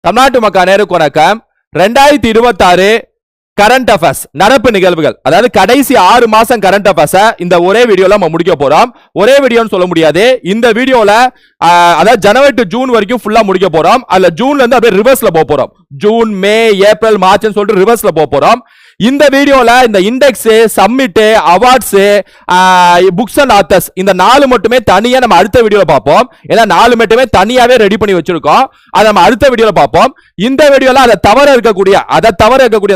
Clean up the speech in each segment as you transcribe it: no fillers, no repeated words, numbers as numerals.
தமிழ்நாட்டு மக்கள் அனைவருக்கும் வணக்கம். 2026 கரண்ட் அஃபேர்ஸ் நடப்பு நிகழ்வுகள், அதாவது கடைசி 6 மாசம் கரண்ட் அஃபேர்ஸ் இந்த ஒரே வீடியோல நம்ம முடிக்க போறோம். ஒரே வீடியோன்னு சொல்ல முடியாது. இந்த வீடியோல அதாவது ஜனவரி டு ஜூன் வரைக்கும் ஃபுல்லா முடிக்க போறோம். அதுல ஜூன்ல இருந்து அப்படியே ரிவர்ஸ்ல போக போறோம். ஜூன், மே, ஏப்ரல், மார்ச்னு சொல்லிட்டு ரிவர்ஸ்ல போக போறோம். இந்த வீடியோல இந்த index, summit, awards, books and authors இந்த 4 மட்டுமே தனியா நம்ம அடுத்த வீடியோல பார்ப்போம். ஏன்னா 4 மட்டுமே தனியாவே ரெடி பண்ணி வச்சிருக்கோம். அதை நம்ம அடுத்த வீடியோல பார்ப்போம். இந்த வீடியோல அதை தவிர இருக்கக்கூடிய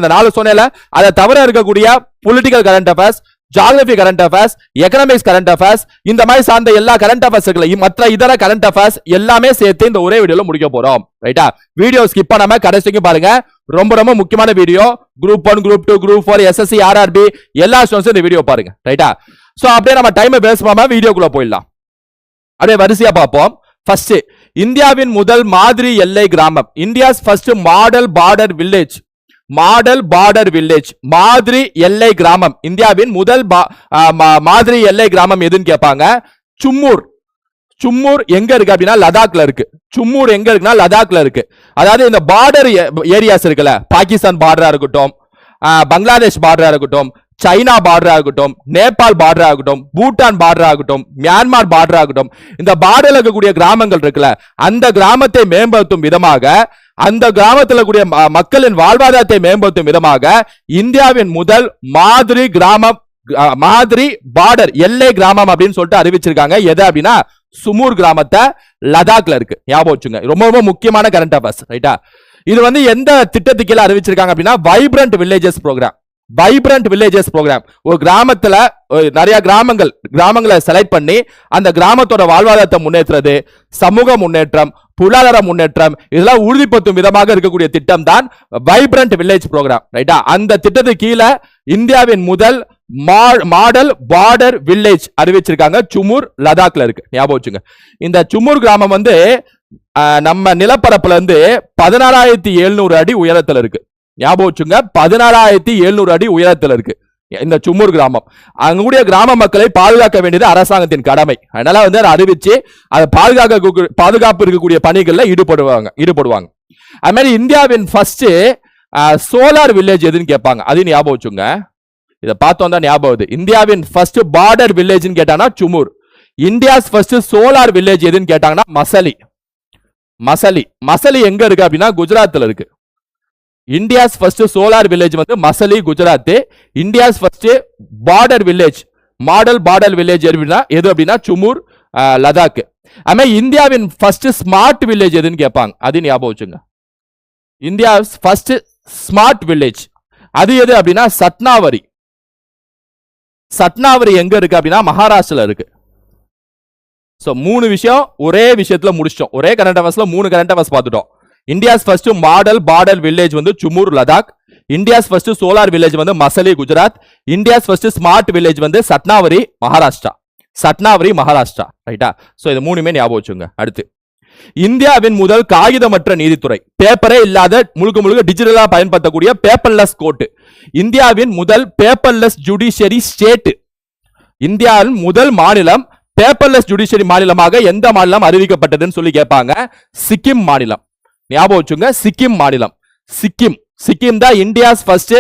அந்த 4 சொன்னேல, அதை தவிர இருக்கக்கூடிய political current affairs, geography current affairs, economics current affairs, இந்த மாதிரி சார்ந்த எல்லா கரண்ட் அஃபேர்ஸ் இருக்குல்ல, மற்ற இதர கரண்ட் அஃபேர்ஸ் எல்லாமே சேர்த்து இந்த ஒரே வீடியோல முடிக்க போறோம். ரைட்டா? வீடியோ ஸ்கிப் பண்ணாம கடைசிக்கு பாருங்க. ரொம்ப ரொம்ப முக்கியமான video. Group 1, group 2, group 4, SSC, RRB எல்லா ஸ்டூடண்ட்ஸும் இந்த வீடியோ பாருங்க. ரைட்டா? சோ அப்படியே நம்ம டைமை வேஸ்ட் பண்ணாம வீடியோக்குள்ள போயிடலாம். அப்படியே வரிசையா பார்ப்போம். ஃபர்ஸ்ட், இந்தியாவின் முதல் மாதிரி எல்லை கிராமம், India's first model border village. Model border village, மாதிரி எல்லை கிராமம், இந்தியாவின் முதல் மாதிரி எல்லை கிராமம் எதுன்னு கேட்பாங்க. சும்மூர். சும்மூர் எங்க இருக்கு அப்படின்னா லடாக்ல இருக்கு. சும்மூர் எங்க இருக்குன்னா லடாக்ல இருக்கு. அதாவது இந்த பார்டர் ஏரியாஸ் இருக்குல்ல, பாகிஸ்தான் பார்டரா இருக்கட்டும், பங்களாதேஷ் பார்டரா இருக்கட்டும், சைனா பார்டரா இருக்கட்டும், நேபாள் பார்டரா இருக்கட்டும், பூட்டான் பார்டரா இருக்கட்டும், மியான்மர் பார்டரா இருக்கட்டும், இந்த பார்டர்ல இருக்கக்கூடிய கிராமங்கள் இருக்குல்ல, அந்த கிராமத்தை மேம்படுத்தும் விதமாக, அந்த கிராமத்தில் கூடிய மக்களின் வாழ்வாதாரத்தை மேம்படுத்தும் விதமாக இந்தியாவின் முதல் மாதிரி கிராமம், மாதிரி பார்டர் எல்லை கிராமம் அப்படின்னு சொல்லிட்டு அறிவிச்சிருக்காங்க. எது அப்படின்னா சுமூர் கிராமத்தை லடாக்ல இருக்கு. ஞாபகம் வச்சுங்க. ரொம்ப ரொம்ப முக்கியமான கரண்ட் அஃபேர்ஸ். ரைட்டா? இது வந்து எந்த திட்டத்துக்கு கீழ அறிவிச்சிருக்காங்க அப்படின்னா vibrant villages program. Vibrant villages program. ஒரு கிராமத்துல நிறைய கிராமங்களை செலக்ட் பண்ணி அந்த கிராமத்தோட வாழ்வாதாரத்தை முன்னேற்றுறது, சமூக முன்னேற்றம், பொருளாதார முன்னேற்றம் இதெல்லாம் உறுதிப்படுத்தும் விதமாக இருக்கக்கூடிய திட்டம் தான் வைப்ரண்ட் வில்லேஜ் ப்ரோக்ராம். ரைட்டா? அந்த திட்டத்துக்கு கீழே இந்தியாவின் முதல் மாடல் பார்டர் வில்லேஜ் அறிவிச்சிருக்காங்க. சுமூர் லடாக்ல இருக்கு. ஞாபகம் வச்சுங்க. இந்த சுமூர் கிராமம் வந்து நம்ம நிலப்பரப்புல இருந்து 16,700 அடி உயரத்துல இருக்கு. ஞாபகம் வச்சுங்க. 16,700 அடி உயரத்துல இருக்கு இந்த சும்மூர் கிராமம். அங்குடைய கிராம மக்களை பாதுகாக்க வேண்டியது அரசாங்கத்தின் கடமை. அதனால வந்து அதை அறிவிச்சு அதை பாதுகாப்பு இருக்கக்கூடிய பணிகள்ல ஈடுபடுவாங்க. அது மாதிரி இந்தியாவின் ஃபர்ஸ்ட் சோலார் வில்லேஜ் எதுன்னு கேட்பாங்க. அது ஞாபகம் வச்சுங்க. இதை பார்த்தோம் தான் ஞாபகம். இந்தியாவின் ஃபர்ஸ்ட் பார்டர் வில்லேஜ்னு கேட்டாங்கன்னா சுமூர். இந்தியாஸ் ஃபர்ஸ்ட் சோலார் வில்லேஜ் எதுன்னு கேட்டாங்கன்னா மசலி. மசலி எங்க இருக்கு அப்படின்னா குஜராத்ல இருக்கு. இந்தியாஸ் ஃபர்ஸ்ட் சோலார் வில்லேஜ் வந்து Masali, Gujarat. India's first border village, model border village எது அப்படின்னா சுமூர், லடாக். அதுமே இந்தியாவின் ஃபர்ஸ்ட் ஸ்மார்ட் வில்லேஜ் எதுன்னு கேட்பாங்க. அது ஞாபகம் வச்சுங்க. இந்தியாஸ் ஃபர்ஸ்ட் ஸ்மார்ட் வில்லேஜ் அது எது அப்படின்னா சட்னாவரி. சட்னாவரி எங்க இருக்கு அப்படின்னா மகாராஷ்டிரல இருக்கு. சோ 3 விஷயம் ஒரே விஷயத்துல முடிச்சிட்டோம். ஒரே கரண்ட் அஃபேர்ஸ்ல 3 கரண்ட் அஃபேர்ஸ் பார்த்துட்டோம். India's first model border village வந்து சுமூர், Ladakh. India's first solar village வந்து Masali, Gujarat. India's first smart village வந்து சட்னாவரி, மகாராஷ்டிரா. ரைட்டா? சோ இது 3மே ஞாபகம் வச்சுங்க. அடுத்து, இந்தியாவின் முதல் காகிதமற்ற நீதித்துறை, பேப்பரே இல்லாத முழுக்க டிஜிட்டலா பயன்படுத்தக்கூடிய பேப்பர்லெஸ் கோர்ட். இந்தியாவின் முதல் பேப்பர்லெஸ் ஜுடிஷியரி ஸ்டேட். இந்தியாவின் முதல் மாநிலம் பேப்பர்லெஸ் ஜுடிஷியரி மாநிலமாக எந்த மாநிலம் அறிவிக்கப்பட்டதுன்னு சொல்லி கேட்பாங்க. சிக்கிம் மாநிலம். ஞாபகம் வச்சுங்க. சிக்கிம் மாநிலம். சிக்கிம் தான் India's first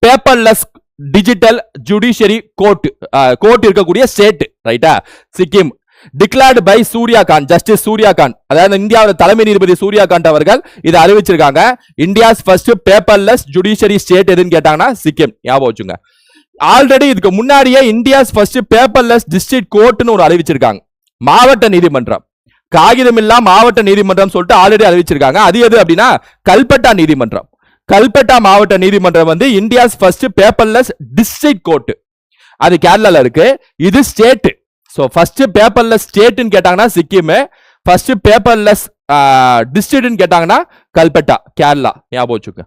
paperless digital judiciary court இருக்கக்கூடிய ஸ்டேட். ரைட்டா? சிக்கிம். டிக்ளேர்டு பை சூர்யாகாந்த், ஜஸ்டிஸ் சூர்யாகாந்த், அதாவது இந்தியாவோட தலைமை நீதிபதி சூர்யாகாந்த் அவர்கள் இதை அறிவிச்சிருக்காங்க. India's first paperless judiciary state எதுன்னு கேட்டாங்கன்னா சிக்கிம். ஞாபகம் வச்சுங்க. ஆல்ரெடி இதுக்கு முன்னாடியே இந்தியாஸ் ஃபர்ஸ்ட் பேப்பர்லெஸ் டிஸ்ட்ரிக்ட் கோர்ட்னு ஒரு அறிவிச்சிருக்காங்க. மாவட்ட நீதிமன்றம், காகிதம் இல்லா மாவட்ட நீதிமன்றம் சொல்லிட்டு ஆல்ரெடி அறிவிச்சிருக்காங்க. அது எது அப்படின்னா கல்பட்டா நீதிமன்றம். கல்பட்டா மாவட்ட நீதிமன்றம் வந்து India's first paperless district court. அது கேரளால இருக்கு. இது ஸ்டேட். சோ ஃபர்ஸ்ட் பேப்பர்லெஸ் ஸ்டேட்னு கேட்டாங்கன்னா சிக்கிம், ஃபர்ஸ்ட் பேப்பர்லெஸ் டிஸ்ட்ரிக்ட்னு கேட்டாங்கன்னா கல்பட்டா, கேரளா. ஞாபகம் வச்சுக்க.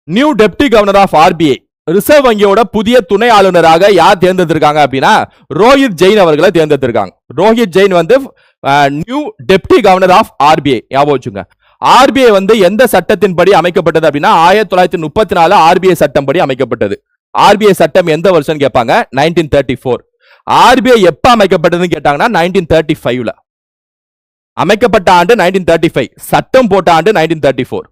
New deputy governor of RBI, reserve வங்கியோட புதிய துணை ஆளுநராக யார் தேர்ந்தெடுத்திருக்காங்க அப்படின்னா ரோஹித் ஜெயின் அவர்களை தேர்ந்தெடுத்திருக்காங்க. ரோஹித் ஜெயின் வந்து new deputy governor of RBI. ஞாபகம் வச்சுங்க. ஆர்பிஐ வந்து எந்த சட்டத்தின்படி அமைக்கப்பட்டது அப்படின்னா 1934 ஆர்பிஐ சட்டம் படி அமைக்கப்பட்டது. ஆர்பிஐ சட்டம் எந்த வருஷம் கேட்பாங்க. 1934. ஆர்பிஐ எப்ப அமைக்கப்பட்டதுன்னு கேட்டாங்கன்னா 1935ல. அமைக்கப்பட்ட ஆண்டு 1935, சட்டம் போட்ட ஆண்டு 1934.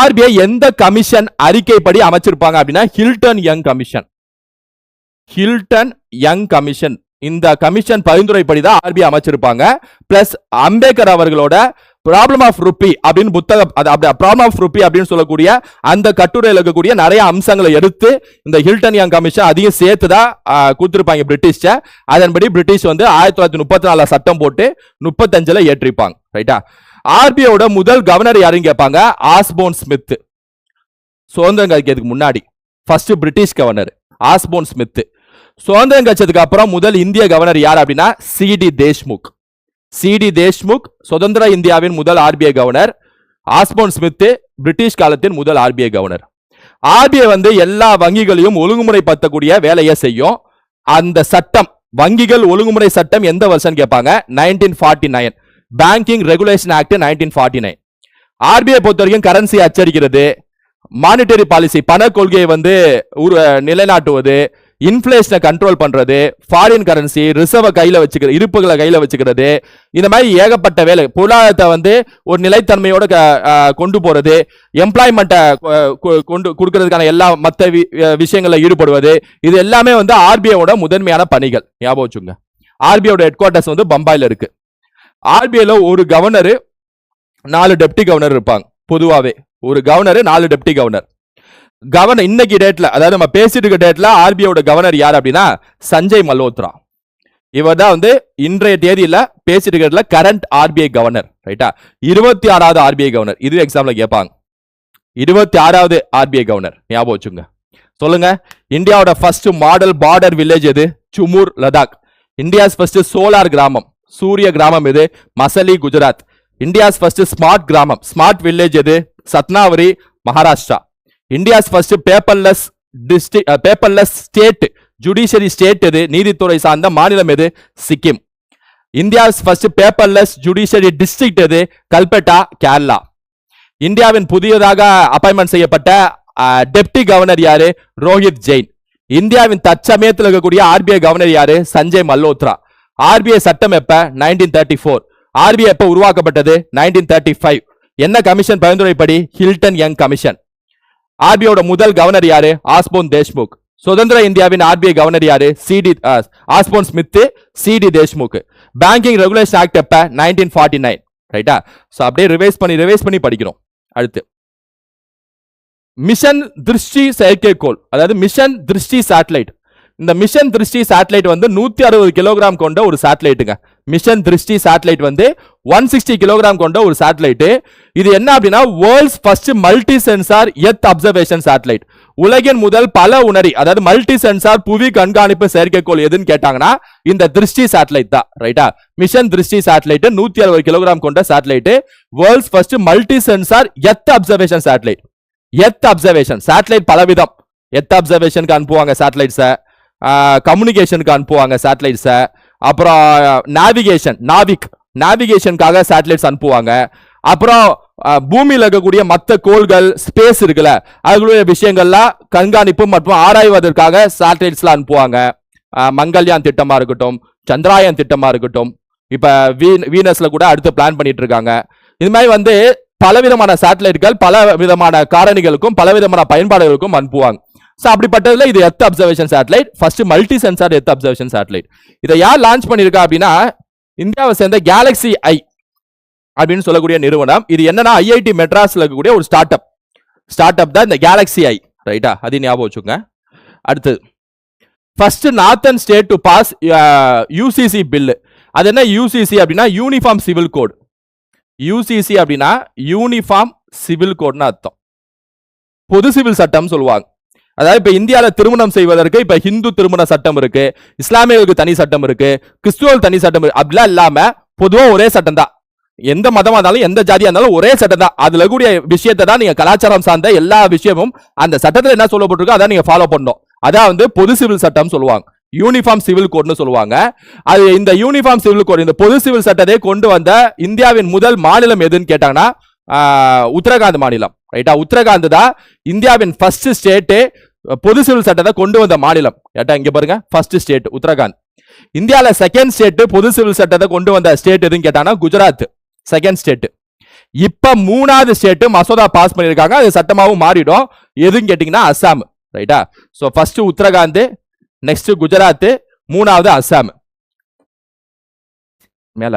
ஆர்பிஐ எந்த கமிஷன் அறிக்கைப்படி அமைச்சிருப்பாங்க அப்படின்னா Hilton Young commission. Hilton Young commission, இந்த கமிஷன் பரிந்துரைப்படி தான் ஆர்பிஐ அமைச்சிருப்பாங்க. பிளஸ் அம்பேத்கர் அவர்களோட ப்ராப்ளம் ஆஃப் ருப்பி அப்படின்னு புத்தகம், ப்ராப்ளம் ஆஃப் ருப்பி அப்படின்னு சொல்லக்கூடிய அந்த கட்டுரையில் இருக்கக்கூடிய நிறைய அம்சங்களை எடுத்து இந்த ஹில்டன் யங் கமிஷன் அதையும் சேர்த்து தான் கொடுத்திருப்பாங்க பிரிட்டிஷ். அதன்படி பிரிட்டிஷ் வந்து 1934 சட்டம் போட்டு 35ல ஏற்றிருப்பாங்க. ரைட்டா? ஆர்பிஐயோட முதல் கவர்னர் யாருன்னு கேட்பாங்க, ஆஸ்போன் ஸ்மித். சுதந்திரம் கிடைக்கிறதுக்கு முன்னாடி first British governor Osborne Smith. சுதந்திரம் கிடைச்சதுக்கு அப்புறம் முதல் இந்திய கவர்னர் யார் அப்படின்னா சிடி தேஷ்முக். சிடி தேஷ்முக் சுதந்திர இந்தியாவின் முதல் RBI governor. Osborne Smith British காலத்தின் முதல் ஆர்பிஐ கவர்னர். ஆர்பிஐ வந்து எல்லா வங்கிகளையும் ஒழுங்குமுறைப்படுத்தக்கூடிய வேலையை செய்யும். அந்த சட்டம், வங்கிகள் ஒழுங்குமுறை சட்டம் எந்த வருஷம் கேட்பாங்க, 1949. Banking regulation act 1949. ஆர்பிஐ பொறுத்த வரைக்கும் கரன்சி அச்சடிக்கிறது, மானிட்டரி பாலிசி பண கொள்கையை வந்து நிலைநாட்டுவது, இன்ஃபிளேஷனை கண்ட்ரோல் பண்றது, ஃபாரின் கரன்சி ரிசர்வ் கையில வச்சுக்கிறது, இருப்புகளை கையில வச்சுக்கிறது, இந்த மாதிரி ஏகப்பட்ட வேலை. பொருளாதாரத்தை வந்து ஒரு நிலைத்தன்மையோட கொண்டு போறது, எம்ப்ளாய்மெண்ட்டை கொண்டு கொடுக்கறதுக்கான எல்லா மற்ற விஷயங்கள்ல ஈடுபடுவது, இது எல்லாமே வந்து ஆர்பிஐயோட முதன்மையான பணிகள். ஞாபகம் வச்சுங்க. ஆர்பிஐயோட ஹெட் குவார்டர்ஸ் வந்து பம்பாயில இருக்கு. ஆர்பிஐல ஒரு கவர்னர் 4 டெப்டி கவர்னர் இருப்பாங்க. பொதுவாவே ஒரு கவர்னர் 4 டெப்டி கவர்னர். கவர்னர் இன்னைக்கு டேட்ல, அதாவது நம்ம பேசிட்டு இருக்க டேட்ல ஆர்பிஐயோட கவர்னர் யார் அப்படின்னா சஞ்சய் மல்ஹோத்ரா. இவர் தான் வந்து இன்றைய தேதியில பேசிட்டு இருக்கிறதுல கரண்ட் ஆர்பிஐ கவர்னர். ரைட்டா? 26வது ஆர்பிஐ கவர்னர். இது எக்ஸாம்ல கேட்பாங்க. 26வது ஆர்பிஐ கவர்னர். ஞாபகம் வச்சுங்க. சொல்லுங்க, இந்தியாவோட ஃபர்ஸ்ட் மாடல் பார்டர் வில்லேஜ் எது? Chumur, Ladakh. India's first solar கிராமம், சூரிய கிராமம் எது? Masali, Gujarat. India's first smart கிராமம், ஸ்மார்ட் வில்லேஜ் எது? Satnavri, Maharashtra. India's first paperless district, paperless state, judiciary state எது? நீதித்துறை சார்ந்த மாநிலம் எது? Sikkim. India's first paperless judiciary district எது? கல்பெட்டா, கேரளா. இந்தியாவின் புதியதாக அப்பாயின்மெண்ட் செய்யப்பட்ட டெப்டி கவர்னர் யாரு? ரோஹித் ஜெயின். இந்தியாவின் தற்சமயத்தில் இருக்கக்கூடிய ஆர்பிஐ கவர்னர் யாரு? சஞ்சய் மல்ஹோத்ரா. ஆர்பிஐ சட்டம் எப்ப? 1934. ஆர்பிஐ எப்ப உருவாக்கப்பட்டது? 1935. என்ன கமிஷன் பரிந்துரைப்படி? Hilton Young commission. ஆர்பிஐயோட முதல் கவர்னர் யாரு? ஆஸ்போன் தேஷ்முக். சுதந்திர இந்தியாவின் ஆர்பிஐ கவர்னர் யாரு? Osborne Smith, CD Deshmukh. Banking regulation act எப்ப? 1949. ரைட்டா? சோ அப்படியே ரிவைஸ் பண்ணி படிக்கிறோம். அடுத்து மிஷன் திருஷ்டி செயற்கைக்கோள், அதாவது மிஷன் திருஷ்டி சேட்டலைட். இந்த மிஷன் திருஷ்டி சேட்டலைட் வந்து 160 கிலோகிராம் கொண்ட ஒரு சேட்டலைட்டுங்க. மிஷன் திருஷ்டி சேட்டலைட் வந்து 160 கிலோகிராம் கொண்ட ஒரு சேட்டலைட். இது என்ன அப்படின்னா world's first multi sensor earth observation satellite. உலகின் முதல் பல உணரி, அதாவது மல்டி சென்சார் புவி கண்காணிப்பு செயற்கைக்கோள் எதுன்னு கேட்டாங்கன்னா இந்த திருஷ்டி சேட்டலைட் தான். ரைட்டா? மிஷன் திருஷ்டி சேட்டலைட் 160 கிலோகிராம் கொண்ட satellite. World's first multi sensor earth observation satellite. Earth observation satellite பலவிதம். எர்த் அப்சர்வேஷனுக்கு அனுப்புவாங்க சேட்டலைட்ஸை, கம்யூனிகேஷனுக்கு அனுப்புவாங்க சேட்டலைட்ஸை, அப்புறம் நாவிகேஷனுக்காக சேட்டலைட்ஸ் அனுப்புவாங்க. அப்புறம் பூமியில் இருக்கக்கூடிய மற்ற கோள்கள், ஸ்பேஸ் இருக்குல்ல, அதுக்குள்ள விஷயங்கள்லாம் கண்காணிப்பு மற்றும் ஆராய்வதற்காக சேட்டலைட்ஸ்லாம் அனுப்புவாங்க. மங்கள்யான் திட்டமா இருக்கட்டும், சந்திராயன் திட்டமா இருக்கட்டும், இப்ப வீனஸ்ல கூட அடுத்து பிளான் பண்ணிட்டு இருக்காங்க. இது மாதிரி வந்து பலவிதமான சேட்டலைட்கள் பல விதமான காரணிகளுக்கும் பலவிதமான பயன்பாடுகளுக்கும் அனுப்புவாங்க. சோ அப்படிப்பட்டதுல இது earth observation satellite, first multi sensor earth observation satellite. இதை யார் லான்ச் பண்ணிருக்கா அப்படின்னா இந்தியாவை சேர்ந்த கேலக்ஸி ஐ அப்படின்னு சொல்லக்கூடிய நிறுவனம். இது என்னன்னா ஐஐடி மெட்ராஸ்ல இருக்கக்கூடிய ஒரு ஸ்டார்ட் அப் தான் இந்த கேலக்ஸி ஐ. ரைட்டா? அது ஞாபகம் வச்சுங்க. அடுத்து first northern state to pass UCC bill. அது என்ன யூசிசி அப்படின்னா யூனிஃபார்ம் சிவில் கோட். யூசிசி அப்படின்னா யூனிஃபார்ம் சிவில் கோட்னு அர்த்தம். பொது சிவில் சட்டம் சொல்லுவாங்க. அதாவது இப்ப இந்தியாவில திருமணம் செய்வதற்கு இப்ப ஹிந்து திருமண சட்டம் இருக்கு, இஸ்லாமியர்களுக்கு தனி சட்டம் இருக்கு, கிறிஸ்துவர்கள் தனி சட்டம் இருக்கு. அப்படிலாம் இல்லாம பொதுவா ஒரே சட்டம் தான். எந்த மதமா இருந்தாலும் எந்த ஜாதியா இருந்தாலும் ஒரே சட்டம் தான். அதுல கூடிய விஷயத்தை தான் நீங்க கலாச்சாரம் சார்ந்த எல்லா விஷயமும் அந்த சட்டத்துல என்ன சொல்லப்பட்டிருக்கோ அதான் நீங்க ஃபாலோ பண்ணணும். அதான் வந்து பொது சிவில் சட்டம் சொல்லுவாங்க, யூனிஃபார்ம் சிவில் கோட்னு சொல்லுவாங்க. அது இந்த யூனிஃபார்ம் சிவில் கோட், இந்த பொது சிவில் சட்டத்தை கொண்டு வந்த இந்தியாவின் முதல் மாநிலம் எதுன்னு கேட்டாங்கன்னா உத்தரகாண்ட் மாநிலம். ரைட்டா? உத்தரகாண்ட் தான் இந்தியாவின் ஃபர்ஸ்ட் ஸ்டேட் பொது சிவில் சட்டத்தை கொண்டு வந்த மாநிலம். ஏட்டா இங்க பாருங்க, ஃபர்ஸ்ட் ஸ்டேட் உத்தரகாண்ட். இந்தியால செகண்ட் ஸ்டேட் பொது சிவில் சட்டத்தை கொண்டு வந்த ஸ்டேட் எதுன்னு கேட்டாங்கன்னா குஜராத். Second state. இப்ப மூணாவது ஸ்டேட் மசோதா பாஸ் பண்ணிருக்காங்க, அது சட்டமாவும் மாறிடும். எதுன்னு கேட்டீங்கன்னா அசாம். ரைட்டா? So first Uttarakhand, next Gujarat, மூணாவது அசாம். மேல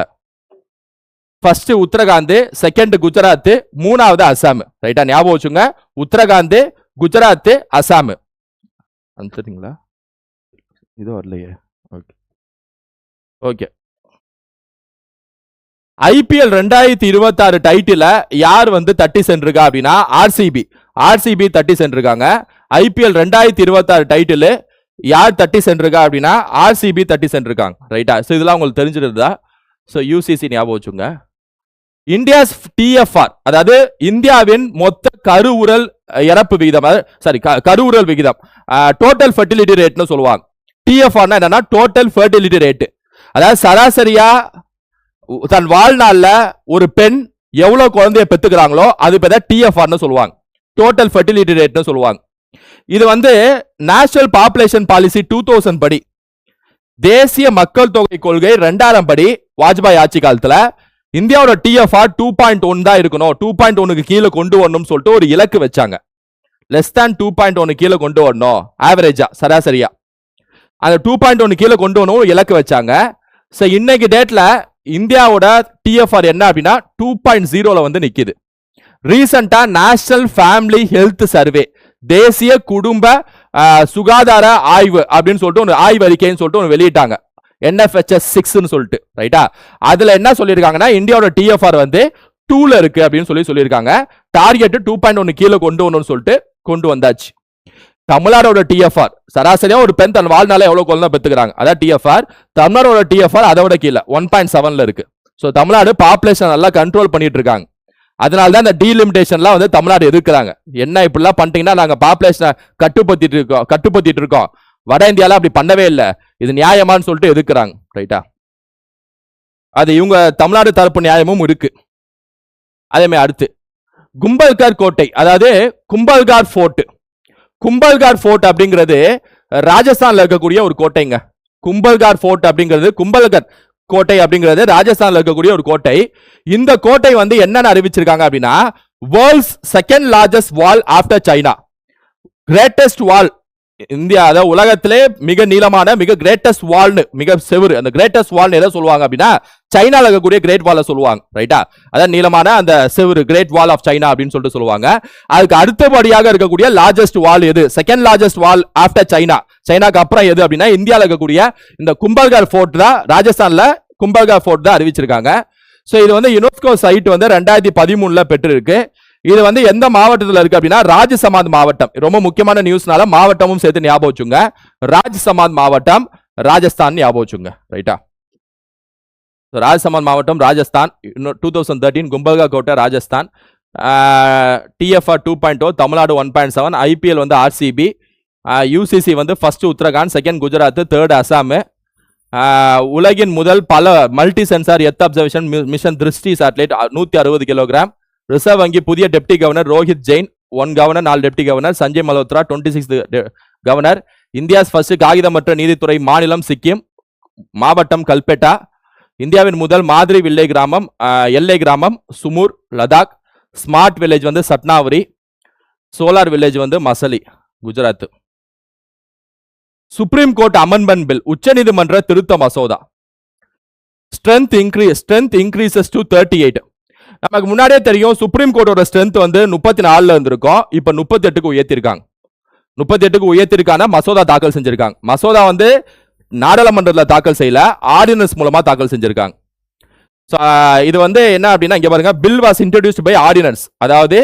ஃபர்ஸ்ட் உத்தரகாண்ட், செகண்ட் குஜராத், மூணாவது அசாம். ரைட்டா? ஞாபகம் வச்சுங்க, உத்தரகாண்ட், குஜராத், அசாம். சரிங்களா? இது வரலையே. Okay okay. ஐபிஎல் 2026 டைட்டில யார் வந்து தட்டி சென்றிருக்கா அப்படின்னா ஆர்சிபி தட்டி சென்றிருக்காங்க. ஐபிஎல் 2026 டைட்டில் யார் தட்டி சென்றிருக்கா அப்படின்னா ஆர்சிபி தட்டி சென்றிருக்காங்க. ரைட்டா? சோ இதெல்லாம் உங்களுக்கு தெரிஞ்சிருந்தா சோ யூசிசி ஞாபகம் வச்சுங்க. இந்தியாஸ் டிஎஃப்ஆர், அதாவது இந்தியாவின் மொத்த கருவுரல் இறப்பு விகிதம், சாரி கருவுரல் விகிதம், டோட்டல் ஃபெர்டிலிட்டி ரேட்னு சொல்லுவாங்க. டிஎஃப்ஆர்னா என்னன்னா டோட்டல் ஃபெர்டிலிட்டி ரேட். அதாவது சராசரியா தன் வாழ்நாள்ல ஒரு பெண் எவ்வளவு குழந்தைய பெத்துக்கிறாங்களோ அது பேர் டிஎஃப்ஆர்னு சொல்லுவாங்க, டோட்டல் ஃபெர்டிலிட்டி ரேட்னு சொல்லுவாங்க. இது வந்து நேஷனல் பாப்புலேஷன் பாலிசி 2000 படி, தேசிய மக்கள் தொகை கொள்கை 2000 படி வாஜ்பாய் ஆட்சி காலத்துல இந்தியாவோட டிஎஃப்ஆர் 2.1 தான் இருக்கணும், 2.1க்கு கீழே கொண்டு வரணும்னு சொல்லிட்டு ஒரு இலக்கு வச்சாங்க. லெஸ் தேன் 2.1 கீழே கொண்டு வரணும், ஆவரேஜா சராசரியா அந்த 2.1 கீழே கொண்டு வரணும் இலக்கு வச்சாங்க. சோ இன்னைக்கு டேட்ல இந்தியாவோட டிஎஃப்ஆர் என்ன அப்படின்னா 2.0ல வந்து நிக்குது. ரீசெண்டா நேஷனல் ஃபேமிலி ஹெல்த் சர்வே, தேசிய குடும்ப சுகாதார ஆய்வு அப்படின்னு சொல்லிட்டு ஒரு ஆய்வு அறிக்கைன்னு சொல்லிட்டு ஒன்று வெளியிட்டாங்க, NFHS 6ன்னு சொல்லிட்டு. ரைட்டா? அதுல என்ன சொல்லியிருக்காங்கன்னா இந்தியாவோட டிஎஃப்ஆர் வந்து 2ல இருக்கு அப்படின்னு சொல்லியிருக்காங்க. டார்கெட் 2.1 கீழே கொண்டு வரணும்னு சொல்லிட்டு கொண்டு வந்தாச்சு. தமிழ்நாடோட டிஎஃப்ஆர் சராசரியா ஒரு பெண் தன் வாழ்நாள எவ்வளவு குழந்தை பெத்துக்கிறாங்க, அதான் டிஎஃப்ஆர். தமிழ்நாடோட டிஎஃப்ஆர் அதோட கீழே 1.7ல இருக்கு. சோ தமிழ்நாடு பாப்புலேஷன் நல்லா கண்ட்ரோல் பண்ணிட்டு இருக்காங்க. அதனால தான் இந்த டீலிமிடேஷன்லாம் வந்து தமிழ்நாடு எதிர்க்கிறாங்க. என்ன இப்படிலாம் பண்ணிட்டீங்கன்னா நாங்க பாப்புலேஷனை கட்டுப்படுத்திட்டு இருக்கோம், வட இந்தியால அப்படி பண்ணவே இல்லை, இது நியாயமான்னு சொல்லிட்டு எதிர்க்கிறாங்க. ரைட்டா? அது இவங்க தமிழ்நாடு தரப்பு நியாயமும் இருக்கு. அதே மாதிரி அடுத்து கும்பல்கர் கோட்டை, அதாவது கும்பல்கார் ஃபோர்ட். கும்பல்கார் ஃபோர்ட் அப்படிங்கிறது ராஜஸ்தான்ல இருக்கக்கூடிய ஒரு கோட்டைங்க. கும்பல்கார் ஃபோர்ட் அப்படிங்கிறது, கும்பல்கர் கோட்டை அப்படிங்கிறது ராஜஸ்தான்ல இருக்கக்கூடிய ஒரு கோட்டை. இந்த கோட்டை வந்து என்னன்னு அறிவிச்சிருக்காங்க அப்படின்னா world's second largest wall after China. Greatest wall India, அதாவது உலகத்திலே மிக நீளமான மிக கிரேட்டஸ்ட் வால்னு, மிக செவரு, அந்த கிரேட்டஸ்ட் வால் எதை சொல்லுவாங்க அப்படின்னா சைனால இருக்கக்கூடிய கிரேட் வால சொல்லுவாங்க. ரைட்டா? அதான் நீளமான அந்த செவரு, கிரேட் வால் ஆஃப் சைனா அப்படின்னு சொல்லிட்டு சொல்லுவாங்க. அதுக்கு அடுத்தபடியாக இருக்கக்கூடிய லார்ஜஸ்ட் வால் எது, second largest wall after China, சைனாக்கு அப்புறம் எது அப்படின்னா இந்தியாவில் இருக்கக்கூடிய இந்த கும்பல்கார் ஃபோர்ட் தான், ராஜஸ்தான்ல கும்பல்கார் ஃபோர்ட் தான் அறிவிச்சிருக்காங்க. சோ இது வந்து யுனெஸ்கோ சைட் வந்து 2013ல பெற்று இருக்கு. இது வந்து எந்த மாவட்டத்தில் இருக்கு அப்படின்னா ராஜ்சமாந்த் மாவட்டம். ரொம்ப முக்கியமான நியூஸ்னால மாவட்டமும் சேர்த்து ஞாபகம் வச்சுங்க. ராஜ்சமாந்த் மாவட்டம் ராஜஸ்தான் ஞாபகம் வச்சுங்க. ரைட்டா? ராஜ்சமாந்த் மாவட்டம் ராஜஸ்தான். 2013 கும்பல்கார் கோட்டை ராஜஸ்தான். டிஎஃப்ஆர் 2.0, தமிழ்நாடு 1.7, ஐபிஎல் வந்து ஆர்சிபி, யூசிசி வந்து first Uttarakhand, second Gujarat, third Assam. உலகின் முதல் பல multi sensor earth observation mission Drishti satellite 160 kilogram. Reserve வங்கி புதிய deputy governor Rohit Jain, 1 governor, 4 deputy governor. Sanjay Malhotra 26 governor. India's first காகிதமற்ற நீதித்துறை மாநிலம் சிக்கிம், மாவட்டம் கல்பெட்டா. இந்தியாவின் முதல் மாதிரி வில்லை கிராமம் எல்லை கிராமம் சுமூர், லடாக். ஸ்மார்ட் வில்லேஜ் வந்து சட்னாவரி. சோலார் வில்லேஜ் வந்து Masali, Gujarat. Supreme court amendment bill, உச்சநீதிமன்ற திருத்த மசோதா. Strength increases to 38. நமக்கு முன்னாடியே தெரியும் சுப்ரீம் கோர்ட்டோட ஸ்ட்ரென்த் வந்து 34ல இருந்திருக்கும், இப்ப 38க்கு உயர்த்திருக்காங்க. 38க்கு உயர்த்திருக்கான மசோதா தாக்கல் செஞ்சிருக்காங்க. மசோதா வந்து நாடாளுமன்றத்தில் தாக்கல் செய்யல, ஆர்டினன்ஸ் மூலமா தாக்கல் செஞ்சிருக்காங்க. இது வந்து என்ன அப்படின்னா இங்க பாருங்க, bill was introduced by ordinance, அதாவது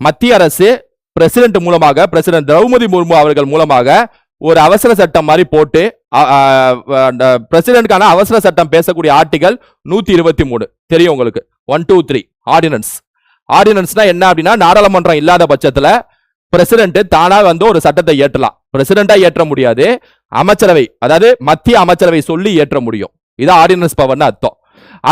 மத்திய அரசு பிரசிடென்ட் மூலமாக, பிரசிடென்ட் திரௌபதி முர்மு அவர்கள் மூலமாக ஒரு அவசர சட்டம் மாதிரி போட்டு, பிரசிடென்ட்கான அவசர சட்டம் பேசக்கூடிய ஆர்டிகல் 123 தெரியும் உங்களுக்கு, 1, 2, 3 ஆர்டினன்ஸ். ஆர்டினன்ஸ்னா என்ன அப்படின்னா நாடாளுமன்றம் இல்லாத பட்சத்துல பிரசிடென்ட் தானா வந்து ஒரு சட்டத்தை ஏற்றலாம். பிரசிடென்டா ஏற்ற முடியாது, அமைச்சரவை, அதாவது மத்திய அமைச்சரவை சொல்லி ஏற்ற முடியும். இது ஆர்டினன்ஸ் பவர்னு அர்த்தம்.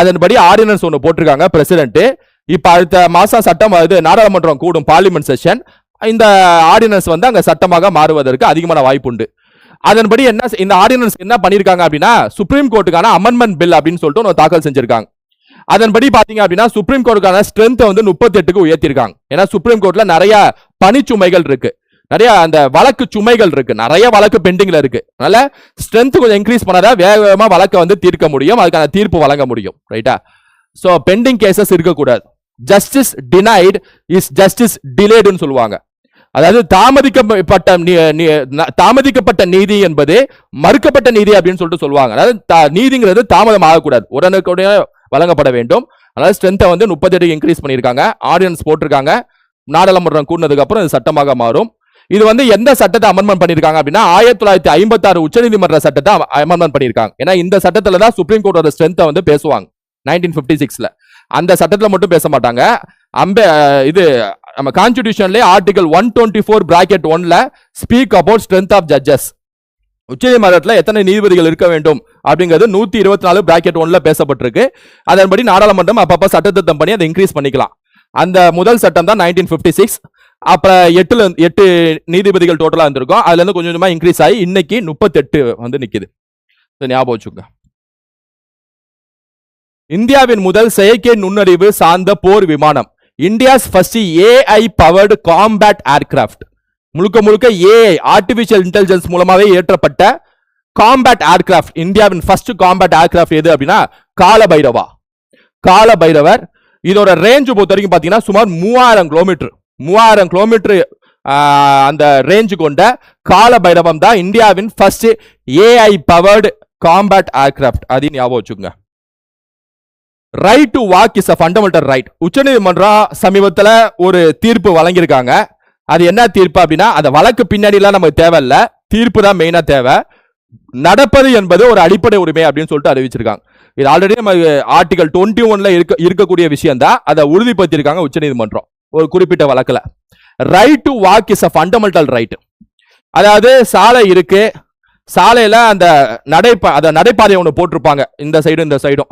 அதன்படி ஆர்டினன்ஸ் ஒன்று போட்டிருக்காங்க பிரசிடென்ட். இப்ப அடுத்த மாசம் சட்டம் நாடாளுமன்றம் கூடும், பார்லிமெண்ட் செஷன். இந்த ஆர்டினன்ஸ் வந்து அங்க சட்டமாக மாறுவதற்கு அதிகமான வாய்ப்பு உண்டு. அதன்படி என்ன இந்த ஆர்டினன்ஸ் என்ன பண்ணிருக்காங்க அப்படின்னா சுப்ரீம் கோர்ட்டுக்கான அமெண்ட்மெண்ட் பில் அப்படின்னு சொல்லிட்டு தாக்கல் செஞ்சிருக்காங்க. அதன்படி பாத்தீங்க அப்படின்னா சுப்ரீம் கோர்ட்டுக்கான ஸ்ட்ரென்த் வந்து 38க்கு உயர்த்திருக்காங்க. ஏன்னா சுப்ரீம் கோர்ட்ல நிறைய பணிச்சுமைகள் இருக்கு, நிறைய அந்த வழக்கு சுமைகள் இருக்கு, நிறைய வழக்கு பெண்டிங்ல இருக்கு. அதனால ஸ்ட்ரென்த் கொஞ்சம் இன்க்ரீஸ் பண்ணாதான் வேகமா வழக்கை வந்து தீர்க்க முடியும், அதுக்கான தீர்ப்பு வழங்க முடியும். ரைட்டா? சோ பெண்டிங் கேசஸ் இருக்கக்கூடாது. ஜஸ்டிஸ் டினைட் இஸ் ஜஸ்டிஸ் டிலேடுன்னு சொல்லுவாங்க. அதாவது தாமதிக்கப்பட்ட நீதி என்பது மறுக்கப்பட்ட நீதி அப்படின்னு சொல்லிட்டு சொல்லுவாங்க. அதாவது நீதிங்கிறது தாமதம் ஆகக்கூடாது, உடனுக்குடைய வழங்கப்பட வேண்டும். அதாவது ஸ்ட்ரென்த்தை வந்து 38 இன்க்ரீஸ் பண்ணியிருக்காங்க, ஆர்டினன்ஸ் போட்டிருக்காங்க. நாடாளுமன்றம் கூடினதுக்கு அப்புறம் இது சட்டமாக மாறும். இது வந்து எந்த சட்டத்தை அமெண்ட்மெண்ட் பண்ணிருக்காங்க அப்படின்னா 1956 உச்சநீதிமன்ற சட்டத்தை அமெண்ட்மெண்ட் பண்ணிருக்காங்க. ஏன்னா இந்த சட்டத்துல தான் சுப்ரீம் கோர்ட்டோட ஸ்ட்ரென்த்தை வந்து பேசுவாங்க 1956ல. அந்த சட்டத்துல மட்டும் பேச மாட்டாங்க. இது நம்ம கான்ஸ்டிடியூஷன்ல ஆர்டிகல் 124(1)ல speak about strength of judges. உச்சநீதிமன்றத்தில் எத்தனை நீதிபதிகள் இருக்க வேண்டும் அப்படிங்கிறது 124(1)ல பேசப்பட்டிருக்கு. அதன்படி நாடாளுமன்றம் அப்பப்ப சட்டத்திருத்தம் பண்ணி அதை இன்க்ரீஸ் பண்ணிக்கலாம். அந்த முதல் சட்டம் தான் 1956. அப்புறம் 8 நீதிபதிகள் டோட்டலா இருந்திருக்கும். அதுல இருந்து கொஞ்சம் கொஞ்சமா இன்க்ரீஸ் ஆகி இன்னைக்கு 38 வந்து நிக்குது. ஞாபகம் வச்சுங்க. இந்தியாவின் முதல் செயற்கை நுண்ணறிவு சார்ந்த போர் விமானம், India's first AI powered combat aircraft. முழுக்க முழுக்க ஏஐ ஆர்டிபிஷியல் இன்டெலிஜென்ஸ் மூலமாவே ஏற்றப்பட்ட காம்பேட் ஏர்கிராஃப்ட். இந்தியாவின் ஃபர்ஸ்ட் காம்பேட் ஏர்கிராஃப்ட் எது அப்படின்னா காலபைரவர். இதோட ரேஞ்ச் பொறுத்த வரைக்கும் பாத்தீங்கன்னா சுமார் 3000 கிலோமீட்டர் அந்த ரேஞ்ச் கொண்ட காலபைரவம் தான் இந்தியாவின் first AI powered combat aircraft. அதையும் ஞாபகம் வச்சுக்கோங்க. Right to walk is a fundamental right. உச்சநீதிமன்றம் சமீபத்தில் ஒரு தீர்ப்பு வழங்கியிருக்காங்க. அது என்ன தீர்ப்பு அப்படின்னா, அந்த வழக்கு பின்னணிலாம் நமக்கு தேவையில்ல, தீர்ப்பு தான் மெயினா தேவை. நடப்பது என்பது ஒரு அடிப்படை உரிமை அப்படின்னு சொல்லிட்டு அறிவிச்சிருக்காங்க. இது ஆல்ரெடி நம்ம ஆர்டிகல் 21ல இருக்கக்கூடிய விஷயம் தான், அதை உறுதிப்படுத்தியிருக்காங்க உச்சநீதிமன்றம் ஒரு குறிப்பிட்ட வழக்குல. Right to walk is a fundamental right. அதாவது சாலை இருக்கு, சாலையில அந்த நடைபாதை ஒன்று போட்டிருப்பாங்க, இந்த சைடும்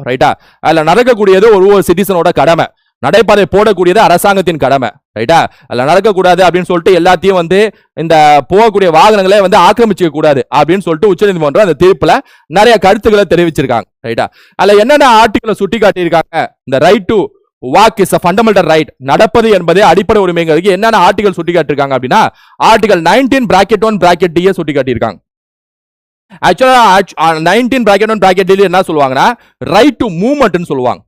ரைட்டா. அதுல நடக்கக்கூடியது ஒரு சிட்டிசனோட கடமை. நடைபாதை போடக்கூடியது அரசாங்கத்தின் கடமை, ரைட்டா. அதுல நடக்கக்கூடாது அப்படின்னு சொல்லிட்டு எல்லாத்தையும் வந்து இந்த போகக்கூடிய வாகனங்களே வந்து ஆக்கிரமிச்சுக்க கூடாது அப்படின்னு சொல்லிட்டு உச்சநீதிமன்றம் அந்த தீர்ப்புல நிறைய கருத்துக்களை தெரிவிச்சிருக்காங்க, ரைட்டா. அதுல என்னென்ன ஆர்டிகலை சுட்டி காட்டியிருக்காங்க, இந்த right to walk is a fundamental right, நடப்பது என்பது அடிப்படை உரிமைங்கிறதுக்கு என்னென்ன ஆர்டிகல் சுட்டி காட்டியிருக்காங்க அப்படின்னா, ஆர்டிகல் 19(1)(d) சுட்டி காட்டியிருக்காங்க. ஆக்சுவலா 19(1)(d) என்ன சொல்லுவாங்கன்னா, ரைட் டு மூவ்மெண்ட் சொல்லுவாங்க.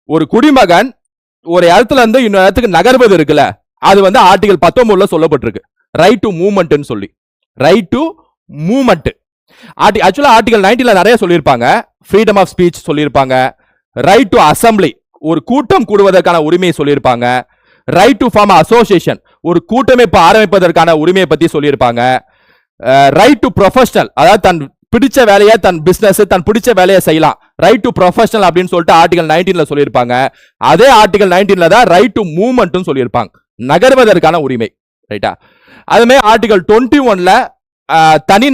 ஒரு குடிமகன் ஒரு இடத்துல இருந்து இன்னொரு இடத்துக்கு நகர்வது இருக்குல்ல, அது வந்து ஆர்டிகல் 19ல சொல்லப்பட்டிருக்கு, ரைட் டு மூவ்மெண்ட் சொல்லி. ரைட் டு மூவ்மெண்ட் ஆக்சுவலா ஆர்டிகல் 19ல நிறைய சொல்லியிருப்பாங்க. ஃப்ரீடம் ஆஃப் ஸ்பீச் சொல்லியிருப்பாங்க, ரைட் டு அசம்பிளி ஒரு கூட்டம் கூடுவதற்கான உரிமையை சொல்லியிருப்பாங்க, ரைட் டு ஃபார்ம் அசோசியேஷன் ஒரு கூட்டமைப்பு ஆரம்பிப்பதற்கான உரிமையை பத்தி சொல்லியிருப்பாங்க, ரைட் டு ப்ரொஃபஷனல் அதாவது தன் பிடிச்ச வேலையை, தன் பிசினஸ் தன் பிடிச்ச வேலையை செய்யலாம், ரைட் டு ப்ரொஃபஷனல் அப்படின்னு சொல்லிட்டு ஆர்டிகல் 19ல சொல்லியிருப்பாங்க. அதே ஆர்டிகல் 19ல தான் ரைட் டு மூவ்மெண்ட் சொல்லியிருப்பாங்க, நகர்வதற்கான உரிமை, ரைட்டா. அதுமே ஆர்டிகல் 21ல தனி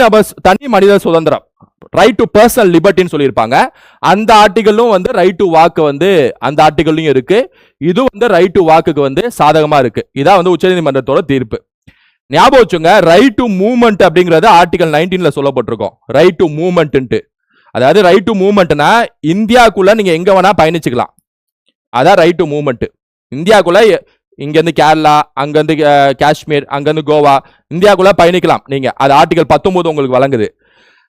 மனித சுதந்திரம், ரைட் டு பர்சனல் லிபர்ட்டின்னு சொல்லியிருப்பாங்க. அந்த ஆர்டிகலும் வந்து ரைட் டு வாக்கு வந்து அந்த ஆர்டிகல்லையும் இருக்கு. இது வந்து ரைட் டு வாக்குக்கு வந்து சாதகமா இருக்கு. இதான் வந்து உச்சநீதிமன்றத்தோட தீர்ப்பு. ஞாபகம் வச்சுங்க, ரைட் டு மூவ்மெண்ட் அப்படிங்கிறது ஆர்டிகல் 19ல சொல்லப்பட்டிருக்கும், ரைட் டு மூவ்மெண்ட். அதாவது ரைட் டு மூவ்மெண்ட்னா இந்தியாக்குள்ள நீங்க எங்க வேணா பயணிச்சுக்கலாம், அதான் ரைட் டு மூவ்மெண்ட். இந்தியாக்குள்ள இங்க இருந்து கேரளா, அங்க இருந்து காஷ்மீர், அங்க இருந்து கோவா, இந்தியாக்குள்ள பயணிக்கலாம் நீங்க. அது ஆர்டிகல் 19 உங்களுக்கு வழங்குது.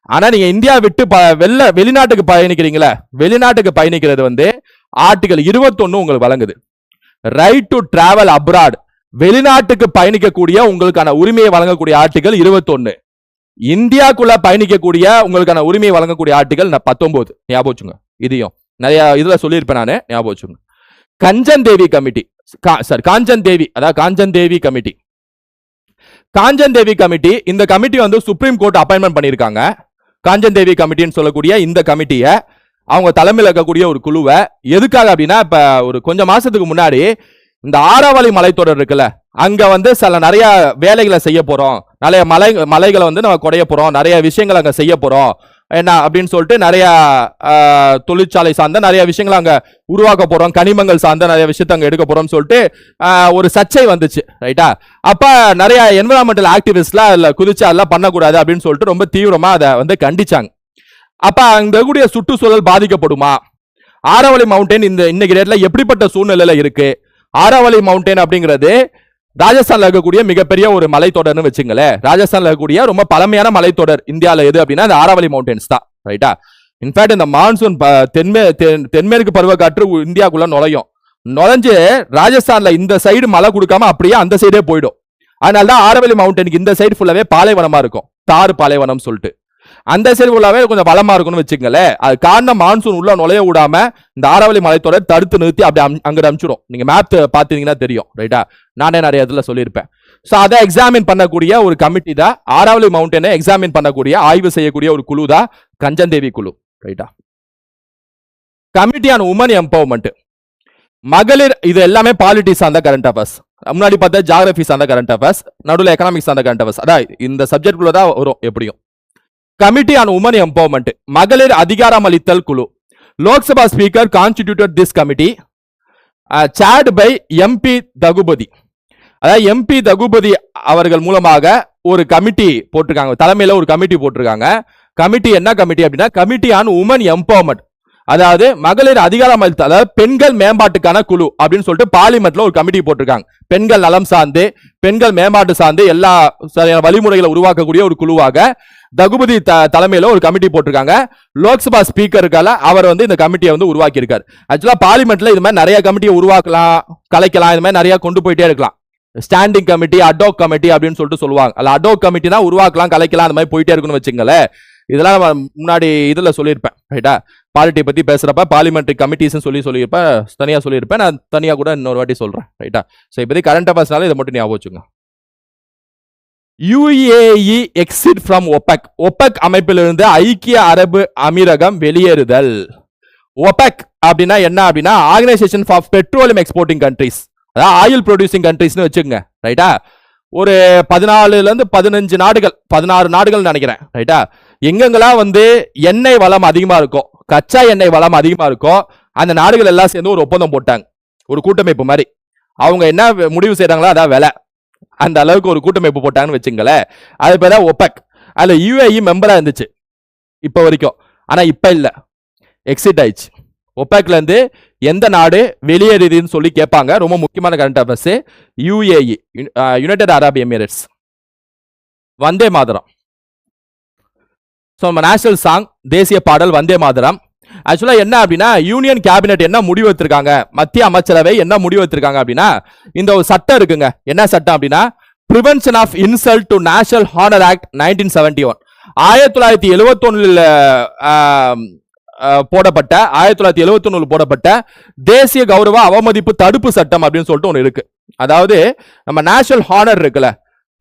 ஆனா நீங்க இந்தியா விட்டு வெளிநாட்டுக்கு பயணிக்கிறீங்களா, வெளிநாட்டுக்கு பயணிக்கிறது வந்து ஆர்டிகல் 21 உங்களுக்கு வழங்குது. ரைட் டு டிராவல் அப்ராட், வெளிநாட்டுக்கு பயணிக்கக்கூடிய உங்களுக்கான உரிமையை வழங்கக்கூடிய ஆர்டிகல் 21. இந்தியாக்குள்ள பயணிக்கக்கூடிய உங்களுக்கான உரிமையை வழங்கக்கூடிய ஆர்டிகல் 19. ஞாபகம் வச்சுங்க. இதையும் நிறைய இதுல சொல்லியிருப்பேன் நானு, ஞாபகம் வச்சுங்க. காஞ்சன் தேவி கமிட்டி, இந்த கமிட்டி வந்து சுப்ரீம் கோர்ட் அப்பாயின்மெண்ட் பண்ணியிருக்காங்க. காஞ்சன் தேவி கமிட்டின்னு சொல்லக்கூடிய இந்த கமிட்டியை அவங்க தலைமையில் இருக்கக்கூடிய ஒரு குழுவை எதுக்காக அப்படின்னா, இப்ப ஒரு கொஞ்சம் மாசத்துக்கு முன்னாடி இந்த ஆராவளி மலைத்தொடர் இருக்குல்ல, அங்க வந்து நிறைய வேலைகளை செய்ய போறோம், நிறைய மலைகளை வந்து நம்ம குடைய போறோம், நிறைய விஷயங்கள் அங்க செய்ய போறோம் என்ன அப்படின்னு சொல்லிட்டு நிறைய தொழிற்சாலை சார்ந்த நிறைய விஷயங்களை அங்க உருவாக்க போறோம், கனிமங்கள் சார்ந்த நிறைய விஷயத்தை அங்க எடுக்க போறோம்னு சொல்லிட்டு ஒரு சர்ச்சை வந்துச்சு, ரைட்டா. அப்ப நிறைய என்விரான்மெண்டல் ஆக்டிவிஸ்ட்லாம் அதுல குதிச்சு அதெல்லாம் பண்ணக்கூடாது அப்படின்னு சொல்லிட்டு ரொம்ப தீவிரமா அதை வந்து கண்டிச்சாங்க. அப்ப அங்க கூடிய சுற்றுச்சூழல் பாதிக்கப்படுமா, ஆரவல்லி மவுண்டன் இந்த இன்னைக்கு டேட்ல எப்படிப்பட்ட சூழ்நிலையில இருக்கு? ஆரவல்லி மவுண்டன் அப்படிங்கிறது ராஜஸ்தான்ல இருக்கக்கூடிய மிகப்பெரிய ஒரு மலைத்தொடர்னு வச்சுங்களேன். ராஜஸ்தான்ல இருக்கக்கூடிய ரொம்ப பழமையான மலைத்தொடர் இந்தியால எது அப்படின்னா இந்த ஆரவல்லி மவுண்டன்ஸ் தான், ரைட்டா? இன்ஃபேக்ட் இந்த மான்சூன் தென்மேற்கு பருவக்காற்று இந்தியாக்குள்ள நுழைஞ்சு ராஜஸ்தான்ல இந்த சைடு மழை கொடுக்காம அப்படியே அந்த சைடே போயிடும். அதனாலதான் ஆரவல்லி மவுண்டனுக்கு இந்த சைடு ஃபுல்லாவே பாலைவனமா இருக்கும், தாறு பாலைவனம் சொல்லிட்டு. அந்த சைடு ஃபுல்லாவே கொஞ்சம் வளமா இருக்கும்னு வச்சுங்களேன். அது காரணம் மான்சூன் உள்ள நுழைய விடாம இந்த ஆரவல்லி மலைத்தொடர் தடுத்து நிறுத்தி அப்படி அங்க அனுப்பிச்சிடும். நீங்க மேப் பாத்தீங்கன்னா தெரியும், ரைட்டா? நானே நிறைய இடத்துல சொல்லியிருப்பேன். சோ அதை எக்ஸாமின் பண்ணக்கூடிய ஒரு கமிட்டி தான், ஆரவல்லி மவுண்டனை எக்ஸாமின் பண்ணக்கூடிய ஆய்வு செய்யக்கூடிய ஒரு குழு தான் கஞ்சன் தேவி குழு, ரைட்டா? கமிட்டி ஆன் உமன் எம்பவர்மெண்ட், மகளிர், இது எல்லாமே பாலிட்டிக்ஸ் அந்த கரண்ட் அஃபேர்ஸ். முன்னாடி பார்த்தா ஜியோகிராஃபி அந்த கரண்ட் அஃபேர்ஸ், நடுவில் எக்கனாமிக்ஸ் அந்த கரண்ட் அஃபேர்ஸ். அதான் இந்த சப்ஜெக்ட் குள்ள தான் வரும் எப்படியும். கமிட்டி ஆன் உமன் எம்பவர்மெண்ட், மகளிர் அதிகாரம் அளித்தல் குழு. Lok Sabha speaker constituted this committee, chaired by MP Daggubati. அதாவது எம்பி தகுபதி அவர்கள் மூலமாக ஒரு கமிட்டி போட்டிருக்காங்க, தலைமையில ஒரு கமிட்டி போட்டிருக்காங்க. கமிட்டி என்ன கமிட்டி அப்படின்னா கமிட்டி ஆன் உமன் எம்பவர்மெண்ட், அதாவது மகளிர் அதிகாரம் அளித்தல், அதாவது பெண்கள் மேம்பாட்டுக்கான குழு அப்படின்னு சொல்லிட்டு பார்லிமெண்ட்ல ஒரு கமிட்டி போட்டிருக்காங்க. பெண்கள் நலம் சார்ந்து, பெண்கள் மேம்பாட்டு சார்ந்து எல்லா வழிமுறைகளை உருவாக்கக்கூடிய ஒரு குழுவாக தகுபதி தலைமையில ஒரு கமிட்டி போட்டிருக்காங்க. லோக்சபா ஸ்பீக்கருக்கால அவர் இந்த கமிட்டியை உருவாக்கி இருக்காரு. ஆக்சுவலா பார்லிமெண்ட்ல இது மாதிரி நிறைய கமிட்டியை உருவாக்கலாம், கலைக்கலாம், இது மாதிரி நிறைய கொண்டு போயிட்டே இருக்கலாம். ஸ்டாண்டிங் கமிட்டி, அட்ஹாக் கமிட்டி அப்படின்னு சொல்லிட்டு சொல்லுவாங்க. அல்ல அட்ஹாக் கமிட்டினா உருவாக்கலாம், கலைக்கலாம், அந்த மாதிரி போயிட்டே இருக்குன்னு வச்சுங்களேன். இதெல்லாம் முன்னாடி இதுல சொல்லியிருப்பேன், ரைட்டா? பாலிட்டி பத்தி பேசுறப்ப பார்லிமெண்ட்ரி கமிட்டிஸ் சொல்லியிருப்பேன், தனியா சொல்லியிருப்பேன். நான் தனியா கூட இன்னொரு வாட்டி சொல்றேன், ரைட்டா? சோ இப்போதைக்கு கரண்ட் அஃபேர்ஸ்னால இதை மட்டும் ஞாபகம் வச்சுங்க. UAE exit from OPEC, OPEC அமைப்பிலிருந்து ஐக்கிய அரபு அமீரகம் வெளியேறுதல். ஒபெக் அப்படின்னா என்ன அப்படின்னா organisation for petroleum exporting countries, அதாவது ஆயில் ப்ரொடியூசிங் கண்ட்ரிஸ்னு வச்சுக்கோங்க, ரைட்டா? ஒரு 14ல இருந்து 15 நாடுகள், 16 நாடுகள் நினைக்கிறேன், ரைட்டா? எங்கெங்கெல்லாம் எண்ணெய் வளம் அதிகமா இருக்கும், கச்சா எண்ணெய் வளம் அதிகமா இருக்கும், அந்த நாடுகள் எல்லாம் சேர்ந்து ஒரு ஒப்பந்தம் போட்டாங்க, ஒரு கூட்டமைப்பு மாதிரி. அவங்க என்ன முடிவு செய்யறாங்களோ அதான் விலை, அந்த அளவுக்கு ஒரு கூட்டமைப்பு போட்டாங்கன்னு வச்சுங்களேன். அது பேர் தான் ஒபெக். அதுல UAE மெம்பரா இருந்துச்சு இப்ப வரைக்கும், ஆனா இப்ப இல்ல, எக்ஸிட் ஆயிடுச்சு. ஒபெக்ல இருந்து எந்த நாடு வெளியேறுதுன்னு சொல்லி கேட்பாங்க. ரொம்ப முக்கியமான current affairs. UAE, united Arab emirates. Vande Mataram, நம்ம நேஷனல் சாங், தேசிய பாடல் வந்தே மாதரம். ஆக்சுவலா என்ன அப்படின்னா யூனியன் கேபினெட் என்ன முடிவு எடுத்திருக்காங்க, மத்திய அமைச்சரவை என்ன முடிவு எடுத்திருக்காங்க அப்படின்னா இந்த ஒரு சட்டம் இருக்குங்க. என்ன சட்டம் அப்படின்னா prevention of insult to national honour act 1971. 1971 போடப்பட்ட 1971 போடப்பட்ட தேசிய கௌரவ அவமதிப்பு தடுப்பு சட்டம் அப்படின்னு சொல்லிட்டு ஒன்று இருக்கு. அதாவது நம்ம நேஷனல் ஹானர் இருக்குல்ல,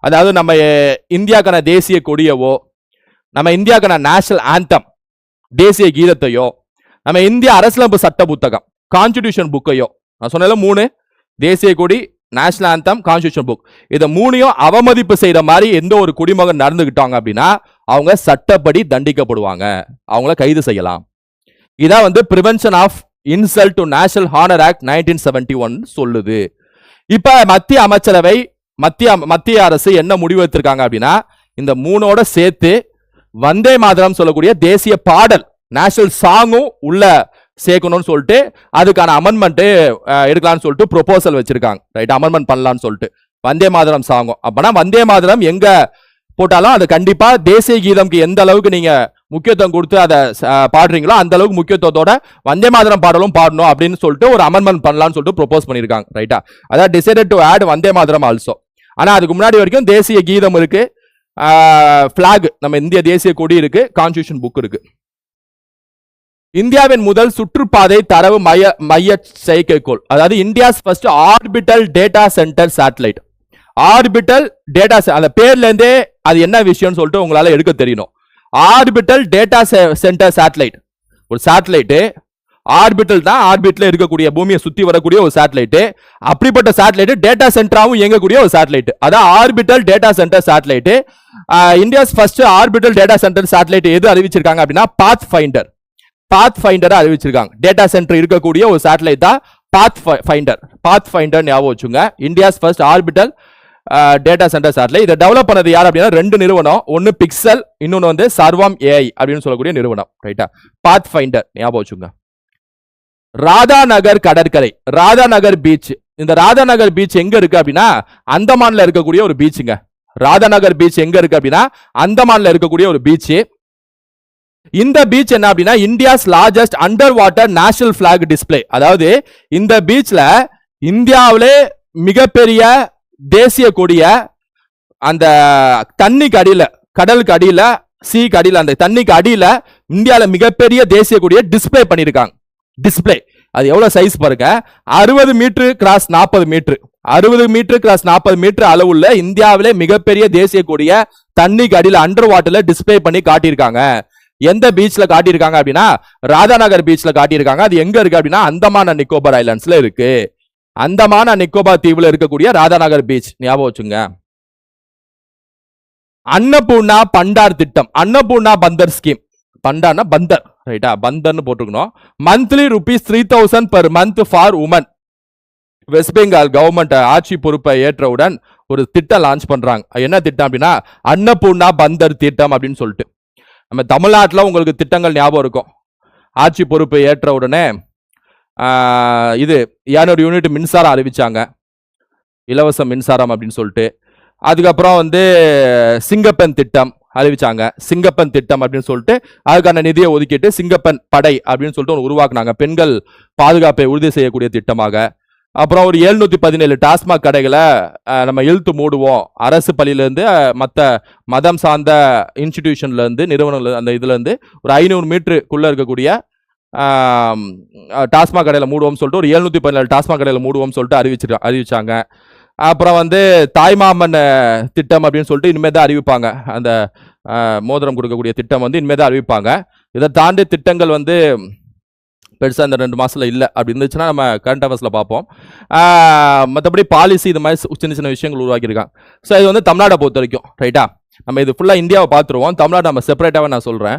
அதாவது நம்ம இந்தியாக்கான தேசிய கொடியவோ, நம்ம இந்தியாக்கான நேஷனல் ஆந்தம் தேசிய கீதத்தையோ, நம்ம இந்திய அரசியலமைப்பு சட்ட புத்தகம் கான்ஸ்டிடியூஷன் புக்கையோ, நான் சொன்ன 3 தேசிய கொடி, நேஷனல் ஆந்தம், கான்ஸ்டிடியூஷன் புக், இதை 3ஐயும் அவமதிப்பு செய்யற மாதிரி எந்த ஒரு குடிமகன் நடந்துகிட்டாங்க அப்படின்னா அவங்க சட்டப்படி தண்டிக்கப்படுவாங்க, அவங்கள கைது செய்யலாம். இதான் prevention of insult to national honour act 1971 சொல்லுது. இப்ப மத்திய அமைச்சரவை, மத்திய அரசு என்ன முடிவு எடுத்திருக்காங்க அப்படின்னா இந்த 3ஓட சேர்த்து வந்தே மாதரம் சொல்லக்கூடிய தேசிய பாடல், நேஷனல் சாங்கும் உள்ள சேர்க்கணும்னு சொல்லிட்டு அதுக்கான அமெண்ட்மெண்ட் எடுக்கலாம்னு சொல்லிட்டு ப்ரொபோசல் வச்சிருக்காங்க, ரைட்? அமெண்ட்மெண்ட் பண்ணலாம்னு சொல்லிட்டு வந்தே மாதரம் சாங்கும். அப்பனா வந்தே மாதரம் எங்க போட்டாலும் அது கண்டிப்பா தேசிய கீதம்க்கு எந்த அளவுக்கு நீங்க முக்கியத்துவம் கொடுத்து அதை பாடுறீங்களோ அந்த அளவுக்கு முக்கியத்துவத்தோட வந்தே மாதரம் பாடலும் பாடணும் அப்படின்னு சொல்லிட்டு ஒரு அமெண்ட்மெண்ட் பண்ணலாம்னு சொல்லிட்டு ப்ரொபோஸ் பண்ணிருக்காங்க, ரைட்டா? அதாவது decided to add Vande Mataram also. ஆனா அதுக்கு முன்னாடி வரைக்கும் தேசிய கீதம் இருக்கு, பிளாக் நம்ம இந்திய தேசிய கொடி இருக்கு, கான்ஸ்டிடியூஷன் புக் இருக்கு. இந்தியாவின் முதல் சுற்றுப்பாதை தரவு மைய செயற்கைக்கோள், அதாவது India's first orbital data centre satellite. Orbital data, அந்த பேர்ல இருந்தே அது என்ன விஷயம்னு சொல்லிட்டு உங்களால எடுக்க தெரியணும். ஆர்பிட்டல் டேட்டா சென்டர் சேட்டலைட், ஒரு சேட்டலைட் ஆர்பிட்டல் தான், ஆர்பிட்ல இருக்கக்கூடிய பூமியை சுத்தி வரக்கூடிய ஒரு சேட்டலைட். அப்படிப்பட்ட சேட்டலைட் டேட்டா சென்டராகவும் இயங்கக்கூடிய ஒரு சேட்டலைட், அதான் orbital data centre satellite. India's first orbital data centre satellite எது அறிவிச்சிருக்காங்க அப்படின்னா பாத் ஃபைண்டர். பாத் ஃபைண்டர் அறிவிச்சிருக்காங்க. டேட்டா சென்டர் இருக்கக்கூடிய ஒரு சேட்டலைட் தான் பாத் ஃபைண்டர். பாத் ஃபைண்டர் ஞாபகம் வச்சுங்க. India's first orbital data centre satellite. இதை டெவலப் பண்ணது யார் அப்படின்னா 2 நிறுவனம், ஒன்னு பிக்சல், இன்னொன்னு சர்வம் AI அப்படின்னு சொல்லக்கூடிய நிறுவனம், ரைட்டா? பாத் ஃபைண்டர் ஞாபகம் வச்சுங்க. ராதாநகர் கடற்கரை, ராதாநகர் பீச். இந்த ராதாநகர் பீச் எங்க இருக்கு அப்படின்னா அந்தமான்ல இருக்கக்கூடிய ஒரு பீச்சுங்க. ராதாநகர் பீச் எங்க இருக்கு அப்படின்னா அந்தமான்ல இருக்கக்கூடிய ஒரு பீச். இந்த பீச் என்ன அப்படின்னா India's largest underwater national flag display. அதாவது இந்த பீச்ல இந்தியாவிலே மிகப்பெரிய தேசிய கொடிய அந்த தண்ணிக்கு அடியில, கடலுக்கு அடியில, சீக்கு அடியில, அந்த தண்ணிக்கு அடியில இந்தியாவில மிகப்பெரிய தேசிய கொடியை டிஸ்பிளே பண்ணிருக்காங்க. டிஸ்பிளே அது எவ்வளவு சைஸ் பாருங்க, 60 metre cross 40 metre, 60 metre cross 40 metre அளவுள்ள இந்தியாவிலே மிகப்பெரிய தேசிய கொடிய தண்ணிக்கு அடியில அண்டர் வாட்டர்ல டிஸ்பிளே பண்ணி காட்டியிருக்காங்க. எந்த பீச்ல காட்டியிருக்காங்க அப்படின்னா ராதாநகர் பீச்ல காட்டியிருக்காங்க. அது எங்க இருக்கு அப்படின்னா அந்தமான் அண்ட் நிக்கோபார் ஐலாண்ட்ஸ்ல இருக்கு. அந்தமான் அண்ட் நிக்கோபார் தீவுல இருக்கக்கூடிய ராதாநகர் பீச் ஞாபகம் வச்சுங்க. அன்னபூர்ணா பண்டார் திட்டம், அன்னபூர்ணா பந்தர் ஸ்கீம். பண்டார்னா பந்தர், ரைட்டா, பந்தர்னு போட்டுக்கணும். Monthly ₹3000 per month for woman. West Bengal government ஆட்சி பொறுப்பை ஏற்றவுடன் ஒரு திட்டம் லான்ச் பண்றாங்க. என்ன திட்டம் அப்படின்னா அன்னபூர்ணா பந்தர் திட்டம் அப்படின்னு சொல்லிட்டு. நம்ம தமிழ்நாட்டில் உங்களுக்கு திட்டங்கள் ஞாபகம் இருக்கும். ஆட்சி பொறுப்பை ஏற்ற உடனே இது 200 யூனிட் மின்சாரம் அறிவிச்சாங்க, இலவச மின்சாரம் அப்படின்னு சொல்லிட்டு. அதுக்கப்புறம் சிங்கப்பெண் திட்டம் அறிவிச்சாங்க, சிங்கப்பெண் திட்டம் அப்படின்னு சொல்லிட்டு அதுக்கான நிதியை ஒதுக்கிட்டு சிங்கப்பெண் படை அப்படின்னு சொல்லிட்டு ஒன்று உருவாக்குனாங்க, பெண்கள் பாதுகாப்பை உறுதி செய்யக்கூடிய திட்டமாக. அப்புறம் ஒரு 717 டாஸ்மாக் கடைகளை நம்ம இழுத்து மூடுவோம், அரசு பள்ளியிலேருந்து மற்ற மதம் சார்ந்த இன்ஸ்டிடியூஷன்லேருந்து நிறுவனங்கள் அந்த இதுலேருந்து ஒரு 500 மீட்டருக்குள்ளே இருக்கக்கூடிய டாஸ்மாக் கடையில் மூடுவோம் சொல்லிட்டு ஒரு 717 டாஸ்மாக் கடையில் மூடுவோம் சொல்லிட்டு அறிவிச்சாங்க. அப்புறம் தாய்மாமன் திட்டம் அப்படின்னு சொல்லிட்டு இனிமேல் தான் அறிவிப்பாங்க. அந்த மோதிரம் கொடுக்கக்கூடிய திட்டம் இனிமேல் தான் அறிவிப்பாங்க. இதை தாண்டி திட்டங்கள் பெருசாக இந்த 2 மாசத்துல இல்லை. அப்படி இருந்துச்சுன்னா நம்ம கரண்ட் அஃபேர்ஸில் பார்ப்போம். மற்றபடி பாலிசி இது மாதிரி சின்ன சின்ன விஷயங்கள் உருவாக்கியிருக்காங்க. ஸோ இது தமிழ்நாட்டை பொறுத்த வரைக்கும், ரைட்டா. நம்ம இது ஃபுல்லாக இந்தியாவை பார்த்துருவோம், தமிழ்நாடு நம்ம செப்பரேட்டாக நான் சொல்கிறேன்.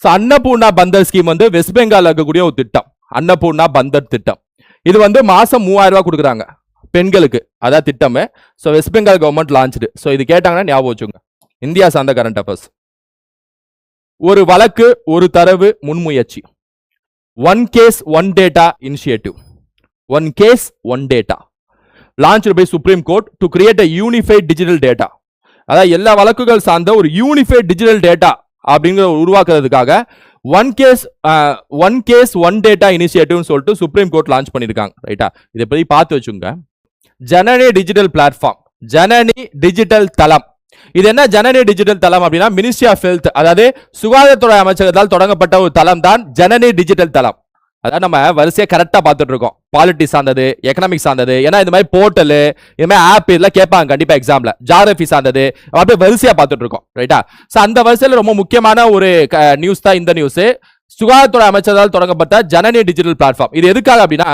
ஸோ அன்னபூர்ணா பந்தர் ஸ்கீம் வெஸ்ட் பெங்கால் இருக்கக்கூடிய ஒரு திட்டம், அன்னபூர்ணா பந்தர் திட்டம். இது மாதம் 3000 ரூபா கொடுக்குறாங்க பெண்களுக்கு, அதான் திட்டம். So west Bengal government launch. So இது கேட்டாங்கன்னா ஞாபகம் வச்சுங்க. இந்தியா சார்ந்த கரண்ட் அஃபேர்ஸ். ஒரு வழக்கு ஒரு தரவு முன்முயற்சி, one case one data initiative, one case one data launched by supreme court to create a unified digital data. அதாவது எல்லா வழக்குகள் சார்ந்த ஒரு யூனிஃபைட் டிஜிட்டல் டேட்டா அப்படிங்கிற உருவாக்குறதுக்காக one case one data initiative சொல்லிட்டு சுப்ரீம் கோர்ட் லான்ச் பண்ணிருக்காங்க, ரைட்டா. இதை பத்தி பார்த்து வச்சுங்க. Janani digital platform, Janani digital தளம். இது என்ன ஜனனி டிஜிட்டல் தளம் அப்படின்னா மினிஸ்ட்ரி ஆஃப் ஹெல்த், அதாவது சுகாதாரத்துறை அமைச்சகத்தால் தொடங்கப்பட்ட ஒரு தளம் தான் ஜனனி டிஜிட்டல் தளம். அதான் நம்ம வரிசையா கரெக்டா பார்த்துட்டு இருக்கோம். பாலிட்டி சார்ந்தது, எக்கனாமிக் சார்ந்தது, ஏன்னா இந்த மாதிரி போர்ட்டல், இது மாதிரி ஆப் இதெல்லாம் கேட்பாங்க கண்டிப்பா எக்ஸாம்ல. ஜியோகிராஃபி சார்ந்தது, அப்படியே வரிசையா பார்த்துட்டு இருக்கோம், ரைட்டா. சோ அந்த வரிசையில ரொம்ப முக்கியமான ஒரு நியூஸ் தான் இந்த நியூஸ். சுகாதாரத்துறை அமைச்சரால் தொடங்கப்பட்ட ஜனனி டிஜிட்டல் பிளாட்ஃபார்ம். இது எதுக்காக அப்படின்னா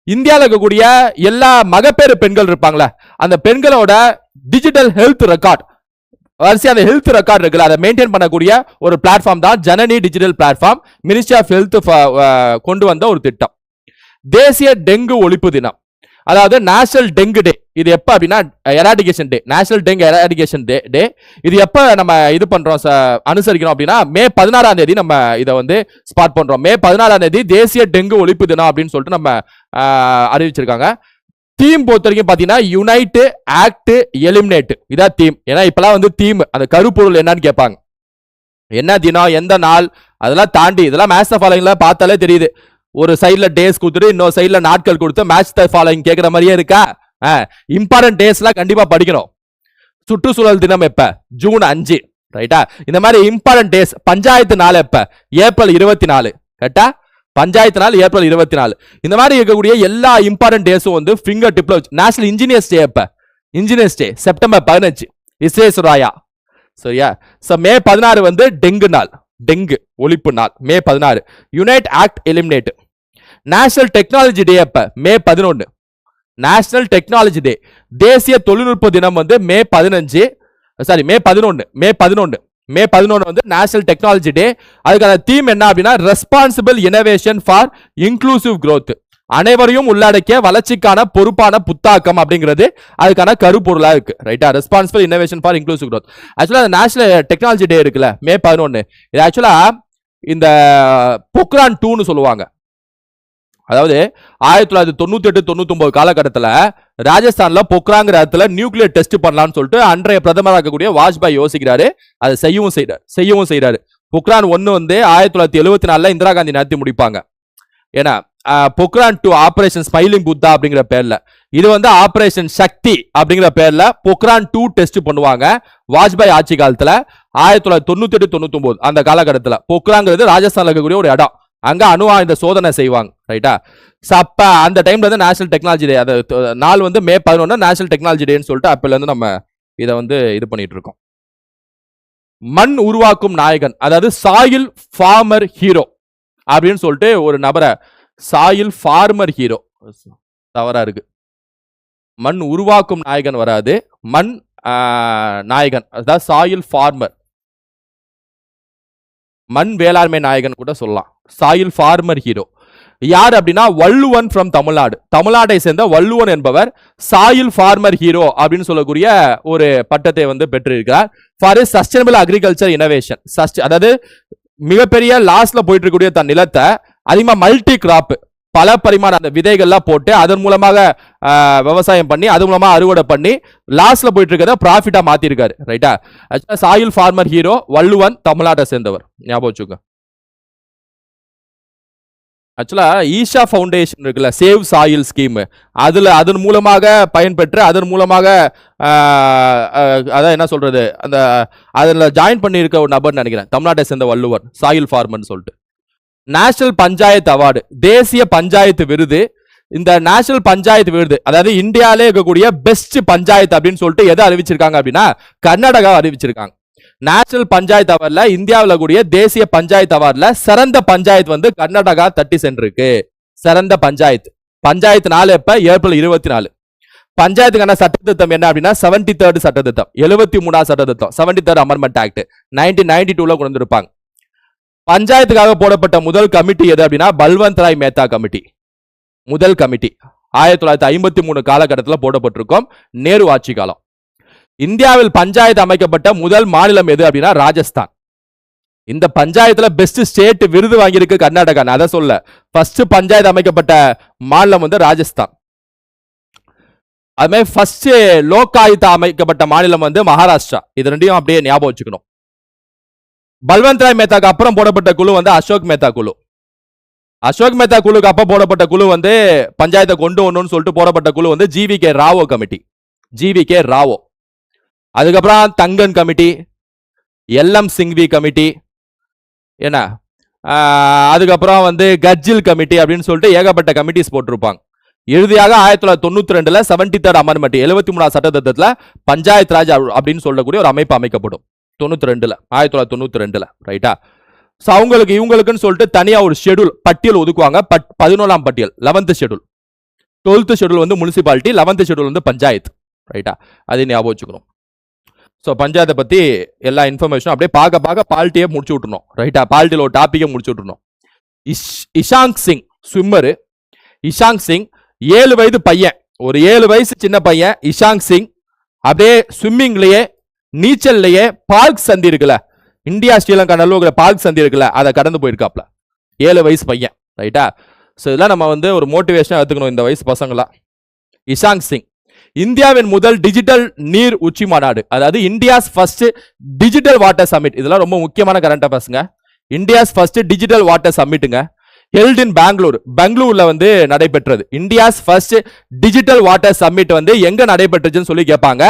இந்தியாவில் இருக்கக்கூடிய எல்லா மகப்பேறு பெண்கள் இருப்பாங்களே, அந்த பெண்களோட டிஜிட்டல் ஹெல்த் ரெக்கார்ட், வரிசை அந்த ஹெல்த் ரெக்கார்ட் இருக்குல்ல, அதை மெயின்டைன் பண்ணக்கூடிய ஒரு பிளாட்ஃபார்ம் தான் Janani digital platform. Ministry of health கொண்டு வந்த ஒரு திட்டம். தேசிய டெங்கு ஒழிப்பு தினம், அதாவது நேஷனல் டெங்கு டே. இது எப்ப அப்படின்னா எராடிகேஷன் டே, நேஷனல் டெங்கு எராடிகேஷன் டே. இது எப்ப நம்ம இது பண்றோம் அனுசரிக்கிறோம் அப்படின்னா மே 16ஆம் தேதி நம்ம இதை ஸ்பாட் பண்றோம். மே 16ஆம் தேதி தேசிய டெங்கு ஒழிப்பு தினம் அப்படின்னு சொல்லிட்டு நம்ம அறிவிச்சிருக்காங்க. தீம் பொறுத்த வரைக்கும் பாத்தீங்கன்னா யுனைட், ஆக்ட், எலிமினேட், இதான் தீம். ஏன்னா இப்பெல்லாம் தீம் அந்த கருப்பொருள் என்னன்னு கேட்பாங்க. என்ன தினம், எந்த நாள், அதெல்லாம் தாண்டி இதெல்லாம் மேட்ச் த ஃபாலோயிங்ல பார்த்தாலே தெரியுது. ஒரு சைட்ல டேஸ் கொடுத்துட்டு இன்னொரு சைட்ல நாட்கள் கொடுத்து மேட்ச் த ஃபாலோயிங் கேட்கிற மாதிரியே இருக்கா. இம்பார்ட்டன்ட் டேஸ்லாம் கண்டிப்பா படிக்கணும். சுற்றுச்சூழல் தினம் எப்ப, ஜூன் 5, ரைட்டா. இந்த மாதிரி இம்பார்ட்டன்ட் டேஸ். பஞ்சாயத்து நாள் எப்ப, ஏப்ரல் 24, கரெக்டா. பஞ்சாயத்து நாள் ஏப்ரல் 24. இந்த மாதிரி இருக்கக்கூடிய எல்லா இம்பார்ட்டன்ட் டேஸும் ஃபிங்கர் டிப்ல. நேஷனல் இன்ஜினியர்ஸ் டே எப்ப, இன்ஜினியர்ஸ் டே செப்டம்பர் 15, விஸ்வேஸ்வராயா, சரியா. மே 16 டெங்கு நாள், டெங்கு ஒழிப்பு நாள் மே 16. Unite, act, eliminate. National technology டே எப்ப, மே 11, நேஷனல் டெக்னாலஜி டே. தேசிய தொழில்நுட்ப தினம் மே 15, மே 11 நேஷனல் டெக்னாலஜி டே. அதுக்கான தீம் என்ன அப்படின்னா responsible innovation for inclusive growth, அனைவரையும் உள்ளடக்கிய வளர்ச்சிக்கான பொறுப்பான புத்தாக்கம் அப்படிங்கிறது அதுக்கான கருப்பொருளா இருக்கு, ரைட்டா. Responsible innovation for inclusive growth. ஆக்சுவலா நேஷனல் டெக்னாலஜி டே இருக்குல்ல மே 11, இது ஆக்சுவலா இந்த பொக்ரான் 2ன்னு சொல்லுவாங்க. அதாவது 1998-99 காலகட்டத்தில் ராஜஸ்தான்ல பொக்ராங்கிற இடத்துல நியூக்ளியர் டெஸ்ட் பண்ணலாம்னு சொல்லிட்டு அன்றைய பிரதமராக இருக்கக்கூடிய வாஜ்பாய் யோசிக்கிறாரு. அதை செய்யவும் செய்யறாரு. பொக்ரான் 1 வந்து 1974 இந்திரா காந்தி நடத்தி முடிப்பாங்க. ஏன்னா பொக்ரான் 2 ஆபரேஷன் ஸ்மைலிங் புத்தா அப்படிங்கிற பேர்ல, இது வந்து ஆபரேஷன் சக்தி அப்படிங்கிற பேர்ல பொக்ரான் 2 டெஸ்ட் பண்ணுவாங்க வாஜ்பாய் ஆட்சி காலத்துல 1998-99 அந்த காலகட்டத்தில். பொக்ராங்கிறது ராஜஸ்தான்ல இருக்கக்கூடிய ஒரு இடம். அங்க அணு ஆயுத சோதனை செய்வாங்க. ரைட்டா? அப்ப அந்த டைம்ல வந்து நேஷனல் டெக்னாலஜி டே, அந்த நாள் வந்து மே 11 நேஷனல் டெக்னாலஜி டேன்னு சொல்லிட்டு அப்பல இருந்து நம்ம இதை வந்து இது பண்ணிட்டு இருக்கோம். மண் உருவாக்கும் நாயகன், அதாவது சாயில் ஃபார்மர் ஹீரோ அப்படின்னு சொல்லிட்டு ஒரு நபரை, சாயில் ஃபார்மர் ஹீரோ தவறா இருக்கு, மண் உருவாக்கும் நாயகன் வராது, மண் நாயகன், அதாவது சாயில் ஃபார்மர், மண் வேளாண்மை நாயகன் கூட சொல்லலாம். சாயில் ஃபார்மர் ஹீரோ யார் அப்படின்னா வள்ளுவன் ஃப்ரம் தமிழ்நாடு, தமிழ்நாட்டை சேர்ந்த வள்ளுவன் என்பவர் சாயில் ஃபார்மர் ஹீரோ அப்படின்னு சொல்லக்கூடிய ஒரு பட்டத்தை வந்து பெற்றிருக்கிறார். ஃபார் சஸ்டைனபிள் அக்ரிகல்ச்சர் இனோவேஷன், அதாவது மிகப்பெரிய லாஸ்ல போயிட்டு இருக்கக்கூடிய தன் நிலத்தை அதிகமா மல்டி கிராப், பல பரிமாண அந்த விதைகள்லாம் போட்டு அதன் மூலமாக விவசாயம் பண்ணி அது மூலமா அறுவடை பண்ணி லாஸ்ட்ல போயிட்டு இருக்கிறத ப்ராஃபிட்டா மாத்திருக்காரு. ரைட்டா? சாயில் ஃபார்மர் ஹீரோ வள்ளுவன், தமிழ்நாட்டை சேர்ந்தவர். ஞாபகம் வச்சுக்கோங்க. ஆக்சுவலா ஈஷா ஃபவுண்டேஷன் இருக்குல்ல, சேவ் சாயில் ஸ்கீம், அதன் மூலமாக பயன்பெற்று அதன் மூலமாக அதான் என்ன சொல்றது, அந்த அதில் ஜாயின் பண்ணியிருக்க ஒரு நபர் நினைக்கிறேன், தமிழ்நாட்டை சேர்ந்த வள்ளுவர், சாயில் ஃபார்மர்னு சொல்லிட்டு. நேஷனல் பஞ்சாயத்து அவார்டு, தேசிய பஞ்சாயத்து விருது. இந்த நேஷனல் பஞ்சாயத்து விருது அதாவது இந்தியாவிலே இருக்கக்கூடிய பெஸ்ட் பஞ்சாயத்து அப்படின்னு சொல்லிட்டு எதை அறிவிச்சிருக்காங்க அப்படின்னா கர்நாடகா அறிவிச்சிருக்காங்க. நேஷனல் பஞ்சாயத்து அவார்ட்ல, இந்தியாவில் கூடிய தேசிய பஞ்சாயத்து அவார்ட்ல சிறந்த பஞ்சாயத்து வந்து கர்நாடகா தட்டி சென்றிருக்கு. சிறந்த பஞ்சாயத்து நாள் எப்ப? ஏப்ரல் 24. பஞ்சாயத்துக்கான சட்டத்திட்டம் என்ன அப்படின்னா 73rd சட்டத்திட்டம், 73வது சட்டத்திட்டம், 73rd அமெண்ட்மெண்ட் ஆக்ட் 1992 கொண்டு வந்திருப்பாங்க. பஞ்சாயத்துக்காக போடப்பட்ட முதல் கமிட்டி எது அப்படின்னா பல்வந்த் ராய் மேத்தா கமிட்டி. முதல் கமிட்டி 1953 காலகட்டத்தில் போடப்பட்டிருக்கும், நேரு ஆட்சி காலம். இந்தியாவில் பஞ்சாயத்து அமைக்கப்பட்ட முதல் மாநிலம் எது அப்படின்னா ராஜஸ்தான். இந்த பஞ்சாயத்துல பெஸ்ட் ஸ்டேட் விருது வாங்கியிருக்கு கர்நாடகா. அதை சொல்ல, ஃபர்ஸ்ட் பஞ்சாயத்து அமைக்கப்பட்ட மாநிலம் வந்து ராஜஸ்தான். அதுமாதிரி ஃபர்ஸ்ட் லோகாயுக்தா அமைக்கப்பட்ட மாநிலம் வந்து மகாராஷ்டிரா. இது ரெண்டையும் அப்படியே ஞாபகம் வச்சுக்கணும். பல்வந்த் ராய் மேத்தாக்கு அப்புறம் போடப்பட்ட குழு வந்து அசோக் மேத்தா குழு. அசோக் மேத்தா குழுக்கு அப்ப போடப்பட்ட குழு வந்து பஞ்சாயத்தை கொண்டு வரணும்னு சொல்லிட்டு போடப்பட்ட குழு வந்து ஜிவிகே ராவோ கமிட்டி, ஜிவிகே ராவோ. அதுக்கப்புறம் தங்கன் கமிட்டி, எல்எம் சிங்வி கமிட்டி, என்ன அதுக்கப்புறம் வந்து கட்ஜில் கமிட்டி அப்படின்னு சொல்லிட்டு ஏகப்பட்ட கமிட்டிஸ் போட்டிருப்பாங்க. இறுதியாக 1992 73rd அமெண்ட்மெண்ட் 73வது சட்டத்திட்டத்தில் பஞ்சாயத்து ராஜ் அப்படின்னு சொல்லக்கூடிய ஒரு அமைப்பு அமைக்கப்படும். 1992 ரைட்டா? ஸோ இவங்களுக்குன்னு சொல்லிட்டு தனியா ஒரு ஷெடியூல் பட்டியல் ஒதுக்குவாங்க. 11ஆம் பட்டியல் 11th ஷெடியூல். 12th ஷெடியூல் வந்து முனிசிபாலிட்டி, 11th ஷெடியூல் வந்து பஞ்சாயத்து. ரைட்டா? அது ஞாபகம் வச்சுக்கணும். ஸோ பஞ்சாயத்தை பத்தி எல்லா இன்ஃபர்மேஷனும் அப்படியே பார்க்க பால்ட்டியே முடிச்சு விட்டுருணும். ரைட்டா? பால்ட்டியில் ஒரு டாப்பிக்கை முடிச்சு விட்டுருணும். இஷாங்க் சிங் ஸ்விம்மரு. இஷாங்க் சிங் 7 வயது பையன், ஒரு 7 வயசு சின்ன பையன் இஷாங்க் சிங் அப்படியே ஸ்விம்மிங்லயே நீச்சல்லையே பார்க் சந்தி இருக்குல்ல, இந்தியா ஸ்ரீலங்கா நல்ல பார்க் சந்தி இருக்குல்ல, அதை கடந்து போயிருக்காப்ல. 7 வயசு பையன். ரைட்டா? ஸோ இதெல்லாம் நம்ம வந்து ஒரு மோட்டிவேஷனாக எடுத்துக்கணும் இந்த வயசு பசங்களா. இஷாங்க் சிங் இந்தியாவின் முதல் டிஜிட்டல் நீர் உச்சி மாநாடு, அதாவது India's first digital water summit. இதெல்லாம் ரொம்ப முக்கியமான கரண்ட் அஃபேர்ஸ்ங்க. இந்தியாஸ் ஃபர்ஸ்ட் டிஜிட்டல் வாட்டர் சமிட்டுங்க, ஹெல்ட் இன் பெங்களூர்ல வந்து நடைபெற்றது. India's first digital water summit வந்து எங்க நடைபெற்றுச்சுன்னு சொல்லி கேட்பாங்க.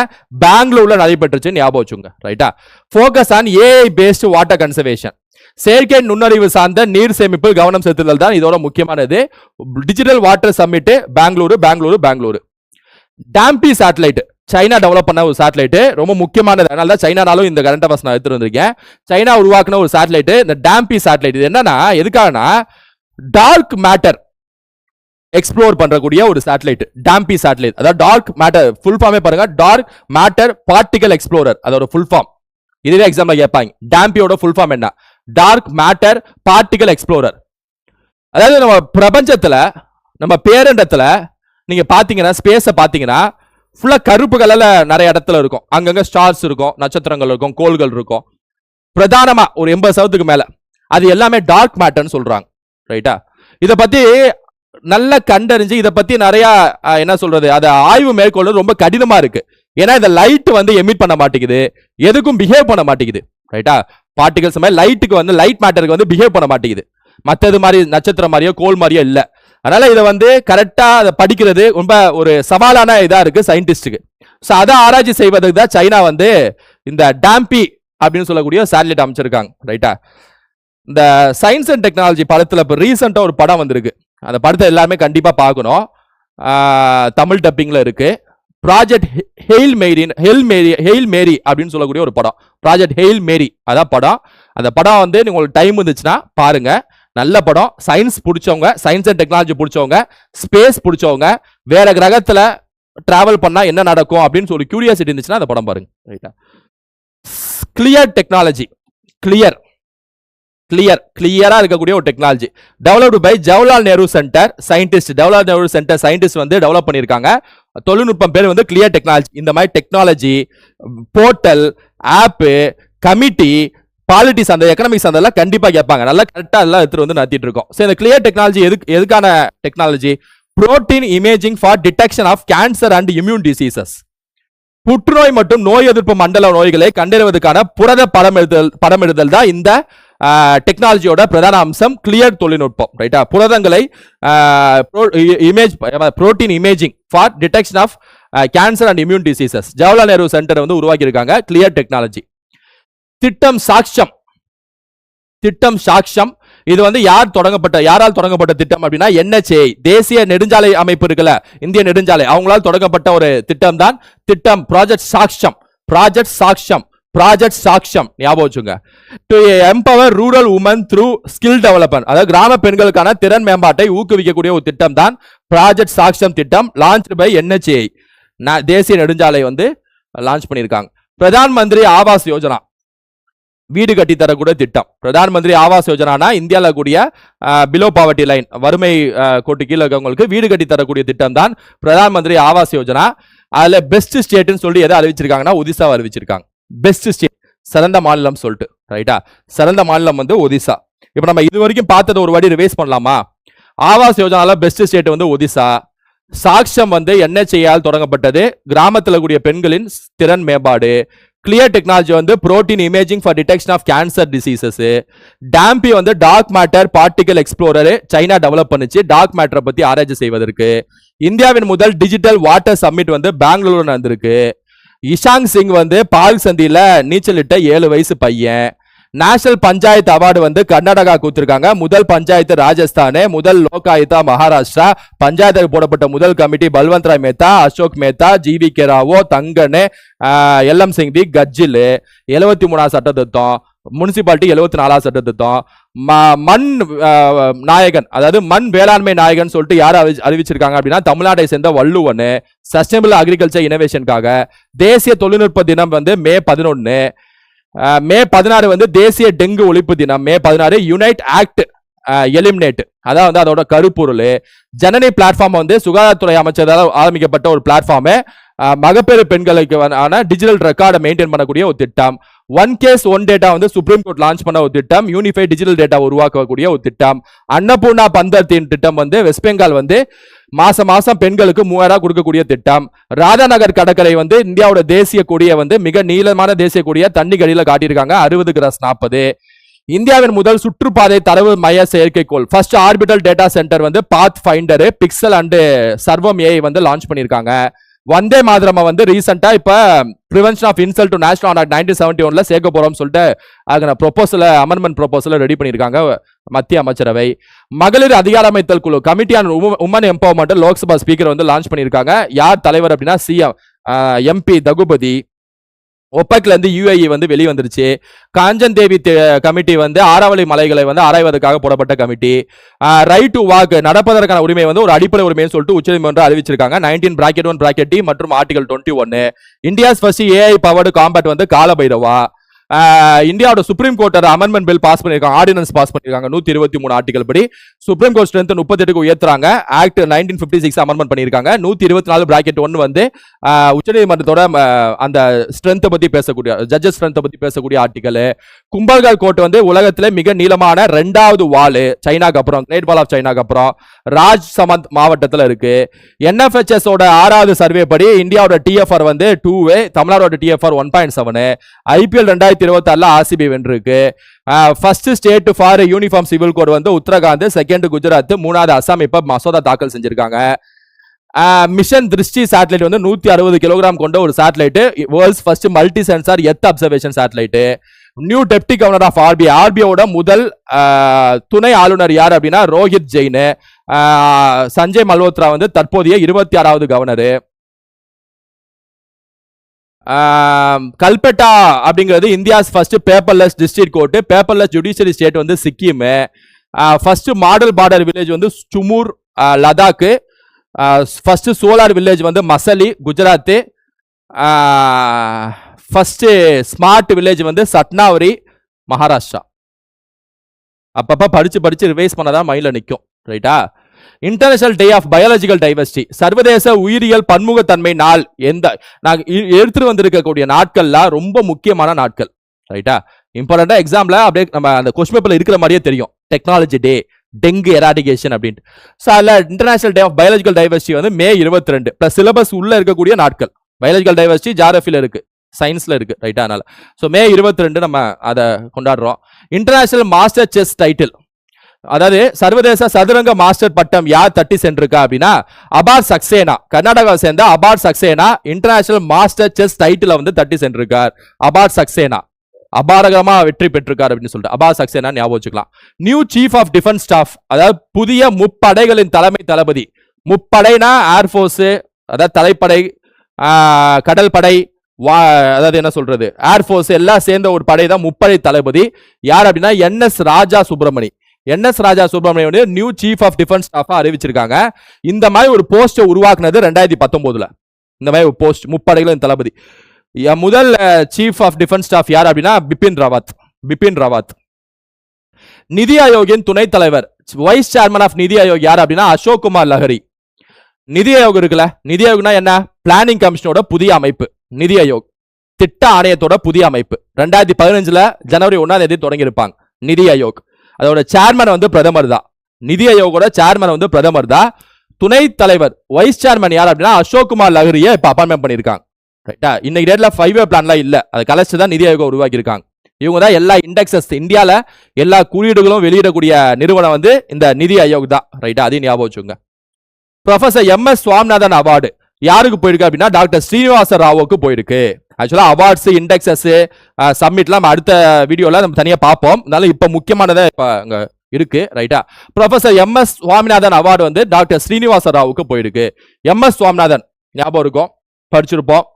பெங்களூர்ல நடைபெற்றுச்சு, ஞாபகம் வச்சுங்க. ரைட்டா? Focus on AI paste water conservation, செயற்கை நுண்ணறிவு சார்ந்த நீர் சேமிப்பு கவனம் செலுத்துதல் தான் இதோட முக்கியமானது. Digital water summit Bengaluru. DAMPE satellite, China develop பண்ண ஒரு சேட்டலைட், ரொம்ப முக்கியமானது. அதனால தான் சைனானாலும் இந்த கரண்ட் அஃபேர்ஸ் நான் எடுத்துட்டு வந்திருக்கேன். சைனா உருவாக்குன ஒரு சேட்டலைட், இந்த டாம்பி சேட்டலைட். இது என்னன்னா எதுக்காகனா டார்க் மேட்டர் எக்ஸ்ப்ளோர் பண்றக்கூடிய ஒரு சேட்டலைட், டாம்பி சேட்டலைட். அதாவது டார்க் மேட்டர் ஃபுல் ஃபார்மே பாருங்க, டார்க் மேட்டர் பார்ட்டிகல் எக்ஸ்ப்ளோரர், அதோட ஃபுல் ஃபார்ம். இதுவே எக்ஸாம்ல கேட்பாங்க, டாம்பியோட ஃபுல் ஃபார்ம் என்ன? Dark matter particle explorer. அதாவது நம்ம பிரபஞ்சத்துல, நம்ம பேரண்டத்துல நீங்க பாத்தீங்கன்னா ஸ்பேஸை பாத்தீங்கன்னா ஃபுல்லா கருப்பு கலர்ல நிறைய இடத்துல இருக்கும். அங்கங்க ஸ்டார்ஸ் இருக்கும், நட்சத்திரங்கள் இருக்கும், கோள்கள் இருக்கும். பிரதானமா ஒரு 80% மேல அது எல்லாமே டார்க் மேட்டர்னு சொல்றாங்க. ரைட்டா? இதை பத்தி நல்ல கண்டறிஞ்சு இதை பத்தி நிறைய என்ன சொல்றது அதை ஆய்வு மேற்கொள்ள ரொம்ப கடினமா இருக்கு. ஏன்னா இந்த லைட் வந்து எமிட் பண்ண மாட்டேங்குது, எதுக்கும் பிஹேவ் பண்ண மாட்டேங்குது. ரைட்டா? பார்ட்டிகல்ஸ் மாதிரி லைட்டுக்கு வந்து லைட் மேட்டருக்கு வந்து பிஹேவ் பண்ண மாட்டேங்குது. மற்றது மாதிரி நட்சத்திரம் மாதிரியோ கோல் மாதிரியோ இல்ல. அதனால இதை வந்து கரெக்டா அதை படிக்கிறது ரொம்ப ஒரு சவாலான இதா இருக்கு சயின்டிஸ்டுக்கு. ஸோ அதை ஆராய்ச்சி செய்வதற்கு தான் சைனா வந்து இந்த டாம்பி அப்படின்னு சொல்லக்கூடிய சேட்டலைட் அமைச்சிருக்காங்க. ரைட்டா? இந்த சயின்ஸ் அண்ட் டெக்னாலஜி படத்துல இப்போ ரீசெண்டா ஒரு படம் வந்திருக்கு. அந்த படத்தை எல்லாருமே கண்டிப்பா பார்க்கணும். தமிழ் டப்பிங்ல இருக்கு. ப்ராஜெக்ட் ஹெயில் மேரி அப்படின்னு சொல்லக்கூடிய ஒரு படம். ப்ராஜெக்ட் ஹெயில் மேரி அதான் படம். அந்த படம் வந்து உங்களுக்கு டைம் இருந்துச்சுன்னா பாருங்க. நல்ல படம். சயின்ஸ் பிடிச்சவங்க, சயின்ஸ் அண்ட் டெக்னாலஜி பிடிச்சவங்க, ஸ்பேஸ் பிடிச்சவங்க, வேற கிரகத்துல டிராவல் பண்ணா என்ன நடக்கும் அப்படின்னு சொல்லி கியூரியாசிட்டி இருந்துச்சுன்னா அந்த படம் பாருங்க. ரைட்டா? கிளியர் டெக்னாலஜி, கிளியரா இருக்கக்கூடிய ஒரு technology developed by Jawaharlal Nehru centre scientist. Jawaharlal Nehru centre scientist வந்து டெவலப் பண்ணியிருக்காங்க. தொழில்நுட்பம் பேர் வந்து கிளியர் டெக்னாலஜி. இந்த மாதிரி technology, portal, app, committee, politics, அந்த எக்கனாமிக்ஸ் அதெல்லாம் கண்டிப்பா கேட்பாங்க. நல்லா கரெக்டா எல்லாம் எடுத்துட்டு வந்து நடத்திட்டு இருக்கோம். சோ இந்த கிளியர் டெக்னாலஜி எதுக்கான technology? Protein imaging for detection of cancer and immune diseases. புற்றுநோய் மற்றும் நோய் எதிர்ப்பு மண்டல நோய்களை கண்டறிவதற்கான புரத படமெடுதல் தான் இந்த டெக்னாலஜியோட பிரதான அம்சம். கிளியர் தொழில்நுட்பம். ரைட்டா? புரதங்களை protein imaging for detection of cancer and immune diseases Jawaharlal Nehru centre வந்து உருவாக்கி இருக்காங்க. Clear technology. திட்டம் சாக்ஷம் இது வந்து யாரால் தொடங்கப்பட்ட திட்டம் அப்படின்னா NHAI, தேசிய நெடுஞ்சாலை அமைப்பு இருக்குல்ல, இந்திய நெடுஞ்சாலை, அவங்களால் தொடங்கப்பட்ட ஒரு திட்டம் தான் திட்டம் ப்ராஜெக்ட் சாக்ஷம். ஞாபகம் வச்சுங்க. To empower rural woman through skill development, அதாவது கிராம பெண்களுக்கான திறன் மேம்பாட்டை ஊக்குவிக்கக்கூடிய ஒரு திட்டம் தான் ப்ராஜெக்ட் சாக்ஷம் திட்டம். லான்ச் பை NHAI, தேசிய நெடுஞ்சாலை வந்து லான்ச் பண்ணியிருக்காங்க. பிரதான் மந்திரி ஆவாஸ் யோஜனா, வீடு கட்டி தரக்கூடிய திட்டம். பிரதான் மந்திரி ஆவாஸ் யோஜனா இந்தியாவில் கூடிய பிலோ பாவர்ட்டி லைன், வறுமை கோட்டு கீழே இருக்கவங்களுக்கு வீடு கட்டி தரக்கூடிய திட்டம் தான் பிரதான் மந்திரி ஆவாஸ் யோஜனா. அதுல பெஸ்ட் ஸ்டேட்னு சொல்லி எதை அறிவிச்சிருக்காங்கன்னா ஒடிசா அறிவிச்சிருக்காங்க. பெஸ்ட் ஸ்டேட், சிறந்த மாநிலம் சொல்லிட்டு. ரைட்டா? சிறந்த மாநிலம் வந்து ஒடிசா. இப்ப நம்ம இது வரைக்கும் பார்த்ததை ஒரு வாட்டி ரிவைஸ் பண்ணலாமா? ஆவாஸ் யோஜனால பெஸ்ட் ஸ்டேட் வந்து ஒடிசா. சாக்ஷம் வந்து NHAI தொடங்கப்பட்டது, கிராமத்தில் கூடிய பெண்களின் திறன் மேம்பாடு. கிளியர் டெக்னாலஜி வந்து protein imaging for detection of cancer diseases. DAMPE வந்து dark matter particle explorer China develop பண்ணிச்சு, டார்க் மேட்டரை பத்தி ஆராய்ச்சி செய்வதற்கு. இந்தியாவின் முதல் டிஜிட்டல் வாட்டர் சம்மிட் வந்து பெங்களூர் நடந்திருக்கு. இஷாங் சிங் வந்து பால் சந்தியில நீச்சலிட்ட 7 வயசு பையன். நேஷனல் பஞ்சாயத்து அவார்டு வந்து கர்நாடகா கொடுத்திருக்காங்க. முதல் பஞ்சாயத்து ராஜஸ்தான், முதல் லோகாயுக்தா மகாராஷ்டிரா. பஞ்சாயத்துக்கு போடப்பட்ட முதல் committee Balwant Rai Mehta, Ashok Mehta, GVK Rao, Thungon, LM Singhvi, Gadgil. 73ஆம் சட்ட திருத்தம். முனிசிபாலிட்டி 74ஆம் சட்ட திருத்தம். மண் நாயகன், அதாவது மண் வேளாண்மை நாயகன் சொல்லிட்டு யார் அறிவிச்சிருக்காங்க அப்படின்னா தமிழ்நாட்டை சேர்ந்த வள்ளுவன். சஸ்டைனபிள் அக்ரிகல்ச்சர் இனோவேஷனுக்காக தேசிய தொழில்நுட்ப தினம் வந்து மே 11. மே 16 வந்து தேசிய டெங்கு ஒழிப்பு தினம். மே 16 யுனைட் ஆக்ட் எலிமினேட், அதான் வந்து அதோட கருப்பொருள். ஜனனி பிளாட்ஃபார்ம் வந்து சுகாதாரத்துறை அமைச்சரால் ஆரம்பிக்கப்பட்ட ஒரு பிளாட்ஃபார்ம். மகப்பேறு பெண்களுக்கு டிஜிட்டல் ரெக்கார்டை மெயின்டைன் பண்ணக்கூடிய ஒரு திட்டம். ஒன் கேஸ் ஒன் டேட்டா வந்து சுப்ரீம் கோர்ட் லான்ச் பண்ண ஒரு திட்டம். யூனிஃபைட் டிஜிட்டல் டேட்டா உருவாக்கக்கூடிய ஒரு திட்டம். அன்னபூர்ணா பந்தர்த்தின் திட்டம் வந்து வெஸ்ட் பெங்கால் வந்து மாசம் பெண்களுக்கு 3000 கொடுக்கக்கூடிய திட்டம். ராதாநகர் கடற்கரை வந்து இந்தியாவோட தேசிய கொடியை வந்து மிக நீளமான தேசிய கொடியை தண்ணி கடியில காட்டியிருக்காங்க. 60x40. இந்தியாவின் முதல் சுற்றுப்பாதை தரவு மைய செயற்கைக்கோள் ஃபர்ஸ்ட் ஆர்பிட்டல் டேட்டா சென்டர் வந்து pathfinder, pixel and Sarvam AI வந்து லான்ச் பண்ணியிருக்காங்க. வந்தே மாதிரமா வந்து ரீசெண்டா இப்ப prevention of insult to national honour 1971ல சேர்க்க போறோம் சொல்லிட்டு அதுக்கான ப்ரொபோசல், அமெண்ட்மெண்ட் ப்ரொபோசலை ரெடி பண்ணியிருக்காங்க மத்திய அமைச்சரவை. மகளிர் அதிகாரமைத்தல் குழு committee on woman empowerment Lok Sabha speaker வந்து லான்ச் பண்ணியிருக்காங்க. யார் தலைவர் அப்படின்னா CM MP தகுபதி. ஒப்பக்ல இருந்து UAE வந்து வெளிவந்துருச்சு. காஞ்சன் தேவி கமிட்டி வந்து ஆறாவளி மலைகளை வந்து ஆராய்வதற்காக போடப்பட்ட கமிட்டி. ரைட் டு வாக், நடப்பதற்கான உரிமை வந்து ஒரு அடிப்படை உரிமைன்னு சொல்லிட்டு உச்சநீதிமன்றம் அறிவிச்சிருக்காங்க. 19(1)(d மற்றும் article 21. India's first AI powered combat வந்து காலபைரவா. இந்தியாவோட supreme court amendment bill pass பண்ணிருக்காங்க, ஆர்டினன்ஸ் பாஸ் பண்ணிருக்காங்க. 123 ஆர்டிகல் படி சுப்ரீம் கோர்ட் ஸ்ட்ரென்த் 38 உயர்த்துறாங்க. ஆக்ட் 1956 அமெண்ட்மெண்ட் பண்ணிருக்காங்க. 124(1) வந்து உச்சநீதிமன்றத்தோட அந்த ஸ்ட்ரென்த் பத்தி பேசக்கூடிய, ஜட்ஜஸ் ஸ்ட்ரென்த் பத்தி பேசக்கூடிய ஆர்டிகல். கும்பல்கர் கோட் வந்து உலகத்திலே மிக நீளமான 2வது வால், சைனாக்கு அப்புறம், கிரேட் வால் ஆஃப் சைனாக்கு அப்புறம் ராஜ் சமந்த் மாவட்டத்தில் இருக்கு. NFHS ஓட 6வது சர்வே படி இந்தியாவோட TFR வந்து 2, தமிழ்நாடோட TFR 1.7. IPL 2026 RCB வென்றிருக்கு. First state for uniform civil code வந்து உத்தரகாண்ட், செகண்ட் குஜராத், 3வது அசாம் இப்ப மசோதா தாக்கல் செஞ்சிருக்காங்க. மிஷன் திருஷ்டி சேட்டலைட் வந்து 160 கிலோகிராம் கொண்ட ஒரு satellite, world's first multi sensor earth observation satellite. New deputy governor of RBI, RBIயோட முதல் துணை ஆளுநர் யார் அப்படின்னா ரோஹித் ஜெயின். சஞ்சய் மல்ஹோத்ரா வந்து தற்போதைய 26வது கவர்னர். கல்பெட்டா அப்படிங்கிறது India's first paperless district court, paperless judiciary state வந்து Sikkim. First model border village வந்து சுமூர் லடாக். ஃபர்ஸ்ட் சோலார் வில்லேஜ் வந்து Masali Gujarat. First smart village வந்து சட்னாவரி மகாராஷ்டிரா. அப்பப்ப படிச்சு ரிவைஸ் பண்ணதான் மைண்ட்ல நிற்கும். ரைட்டா? International day of biological diversity, சர்வதேச உயிரியல் பன்முகத்தன்மை நாள். நான் எடுத்துட்டு வந்திருக்கக்கூடிய நாட்கள்லாம் ரொம்ப முக்கியமான நாட்கள். ரைட்டா? இம்பார்ட்டண்டா எக்ஸாம்ல அப்படியே நம்ம அந்த கொஸ்டின் பேப்பர்ல இருக்கிற மாதிரியே தெரியும். டெக்னாலஜி டே, டெங்கு எராடிகேஷன் அப்படின்ட்டு. ஸோ அதில் international day of biological diversity வந்து May 22 பிளஸ் சிலபஸ் உள்ள இருக்கக்கூடிய நாட்கள். பயாலஜிக்கல் டைவர்சிட்டி ஜாகிரபியில் இருக்கு, சயின்ஸ்ல இருக்கு. ரைட்டா? அதனால ஸோ May 22 நம்ம அதை கொண்டாடுறோம். இன்டர்நேஷனல் மாஸ்டர் செஸ் டைட்டில், அதாவது சர்வதேச சதுரங்க மாஸ்டர் பட்டம் யார் தட்டி சென்றிருக்கா அப்படின்னா அபார் சக்சேனா, கர்நாடகாவை சேர்ந்த Apar Saxena international master chess title வந்து தட்டி சென்றிருக்கார். அபார் சக்சேனா அபாரகரமா வெற்றி பெற்றிருக்கார் அப்படின்னு சொல்லிட்டு அபார் சக்சேனா ஞாபகம் வச்சுக்கலாம். New chief of defence staff, அதாவது புதிய முப்படைகளின் தலைமை தளபதி. முப்படைனா ஏர்ஃபோர்ஸ், அதாவது தலைப்படை, கடல் படை, அதாவது என்ன சொல்றது ஏர்ஃபோர்ஸ் எல்லாம் சேர்ந்த ஒரு படை தான் முப்படை தளபதி. யார் அப்படின்னா NS ராஜா சுப்பிரமணி. NS ராஜா சுப்பிரமணியம் வந்து நியூ சீஃப் ஆஃப் டிஃபென்ஸ் ஸ்டாஃபா அறிவிச்சிருக்காங்க. இந்த மாதிரி ஒரு போஸ்ட் உருவாக்குனது 2019. இந்த மாதிரி ஒரு போஸ்ட் முப்படைகளின் தளபதி. முதல் சீஃப் ஆஃப் டிஃபென்ஸ் ஸ்டாஃப் யார் அப்படின்னா பிபின் ராவத். நிதி ஆயோக்கின் துணைத் தலைவர், வைஸ் சேர்மன் ஆஃப் நிதி ஆயோக் யார் அப்படின்னா அசோக் குமார் லஹரி. நிதி ஆயோக் இருக்குல்ல, நிதி ஆயோக்னா என்ன? பிளானிங் கமிஷனோட புதிய அமைப்பு. நிதி ஆயோக் திட்ட ஆணையத்தோட புதிய அமைப்பு. 2015 ஜனவரி 1 தொடங்கி இருப்பாங்க நிதி ஆயோக். அதோட சேர்மன் வந்து பிரதமர் தான். நிதி ஆயோகோட சேர்மன் வந்து பிரதமர் தான். துணைத் தலைவர் வைஸ் சேர்மன் யார் அப்படின்னா அசோக் குமார் லஹரியை இப்ப அப்பாயின்மெண்ட் பண்ணிருக்காங்க. ரைட்டா? இன்னைக்கு டேட்ல 5-year பிளான்லாம் இல்ல, அதை கலைச்சு தான் நிதி ஆயோகம் உருவாக்கி இருக்காங்க. இவங்க தான் எல்லா இண்டெக்ஸஸ், இந்தியால எல்லா குறியீடுகளும் வெளியிடக்கூடிய நிறுவனம் வந்து இந்த நிதி ஆயோக் தான். ரைட்டா? அதையும் ஞாபகம் வச்சுங்க. ப்ரொஃபசர் MS சுவாமிநாதன் அவார்டு யாருக்கு போயிருக்கு அப்படின்னா டாக்டர் ஸ்ரீனிவாச ராவுக்கு போயிருக்கு. ஆக்சுவலா அவார்ட்ஸ், இண்டெக்ஸஸ், சப்மிட்லாம் அடுத்த வீடியோல நம்ம தனியா பார்ப்போம். அதனால இப்ப முக்கியமானதை இப்ப அங்க இருக்கு. ரைட்டா? ப்ரொஃபசர் MS சுவாமிநாதன் அவார்டு வந்து டாக்டர் ஸ்ரீனிவாச ராவுக்கு போயிருக்கு. MS சுவாமிநாதன் ஞாபகம் இருக்கும், படிச்சிருப்போம்.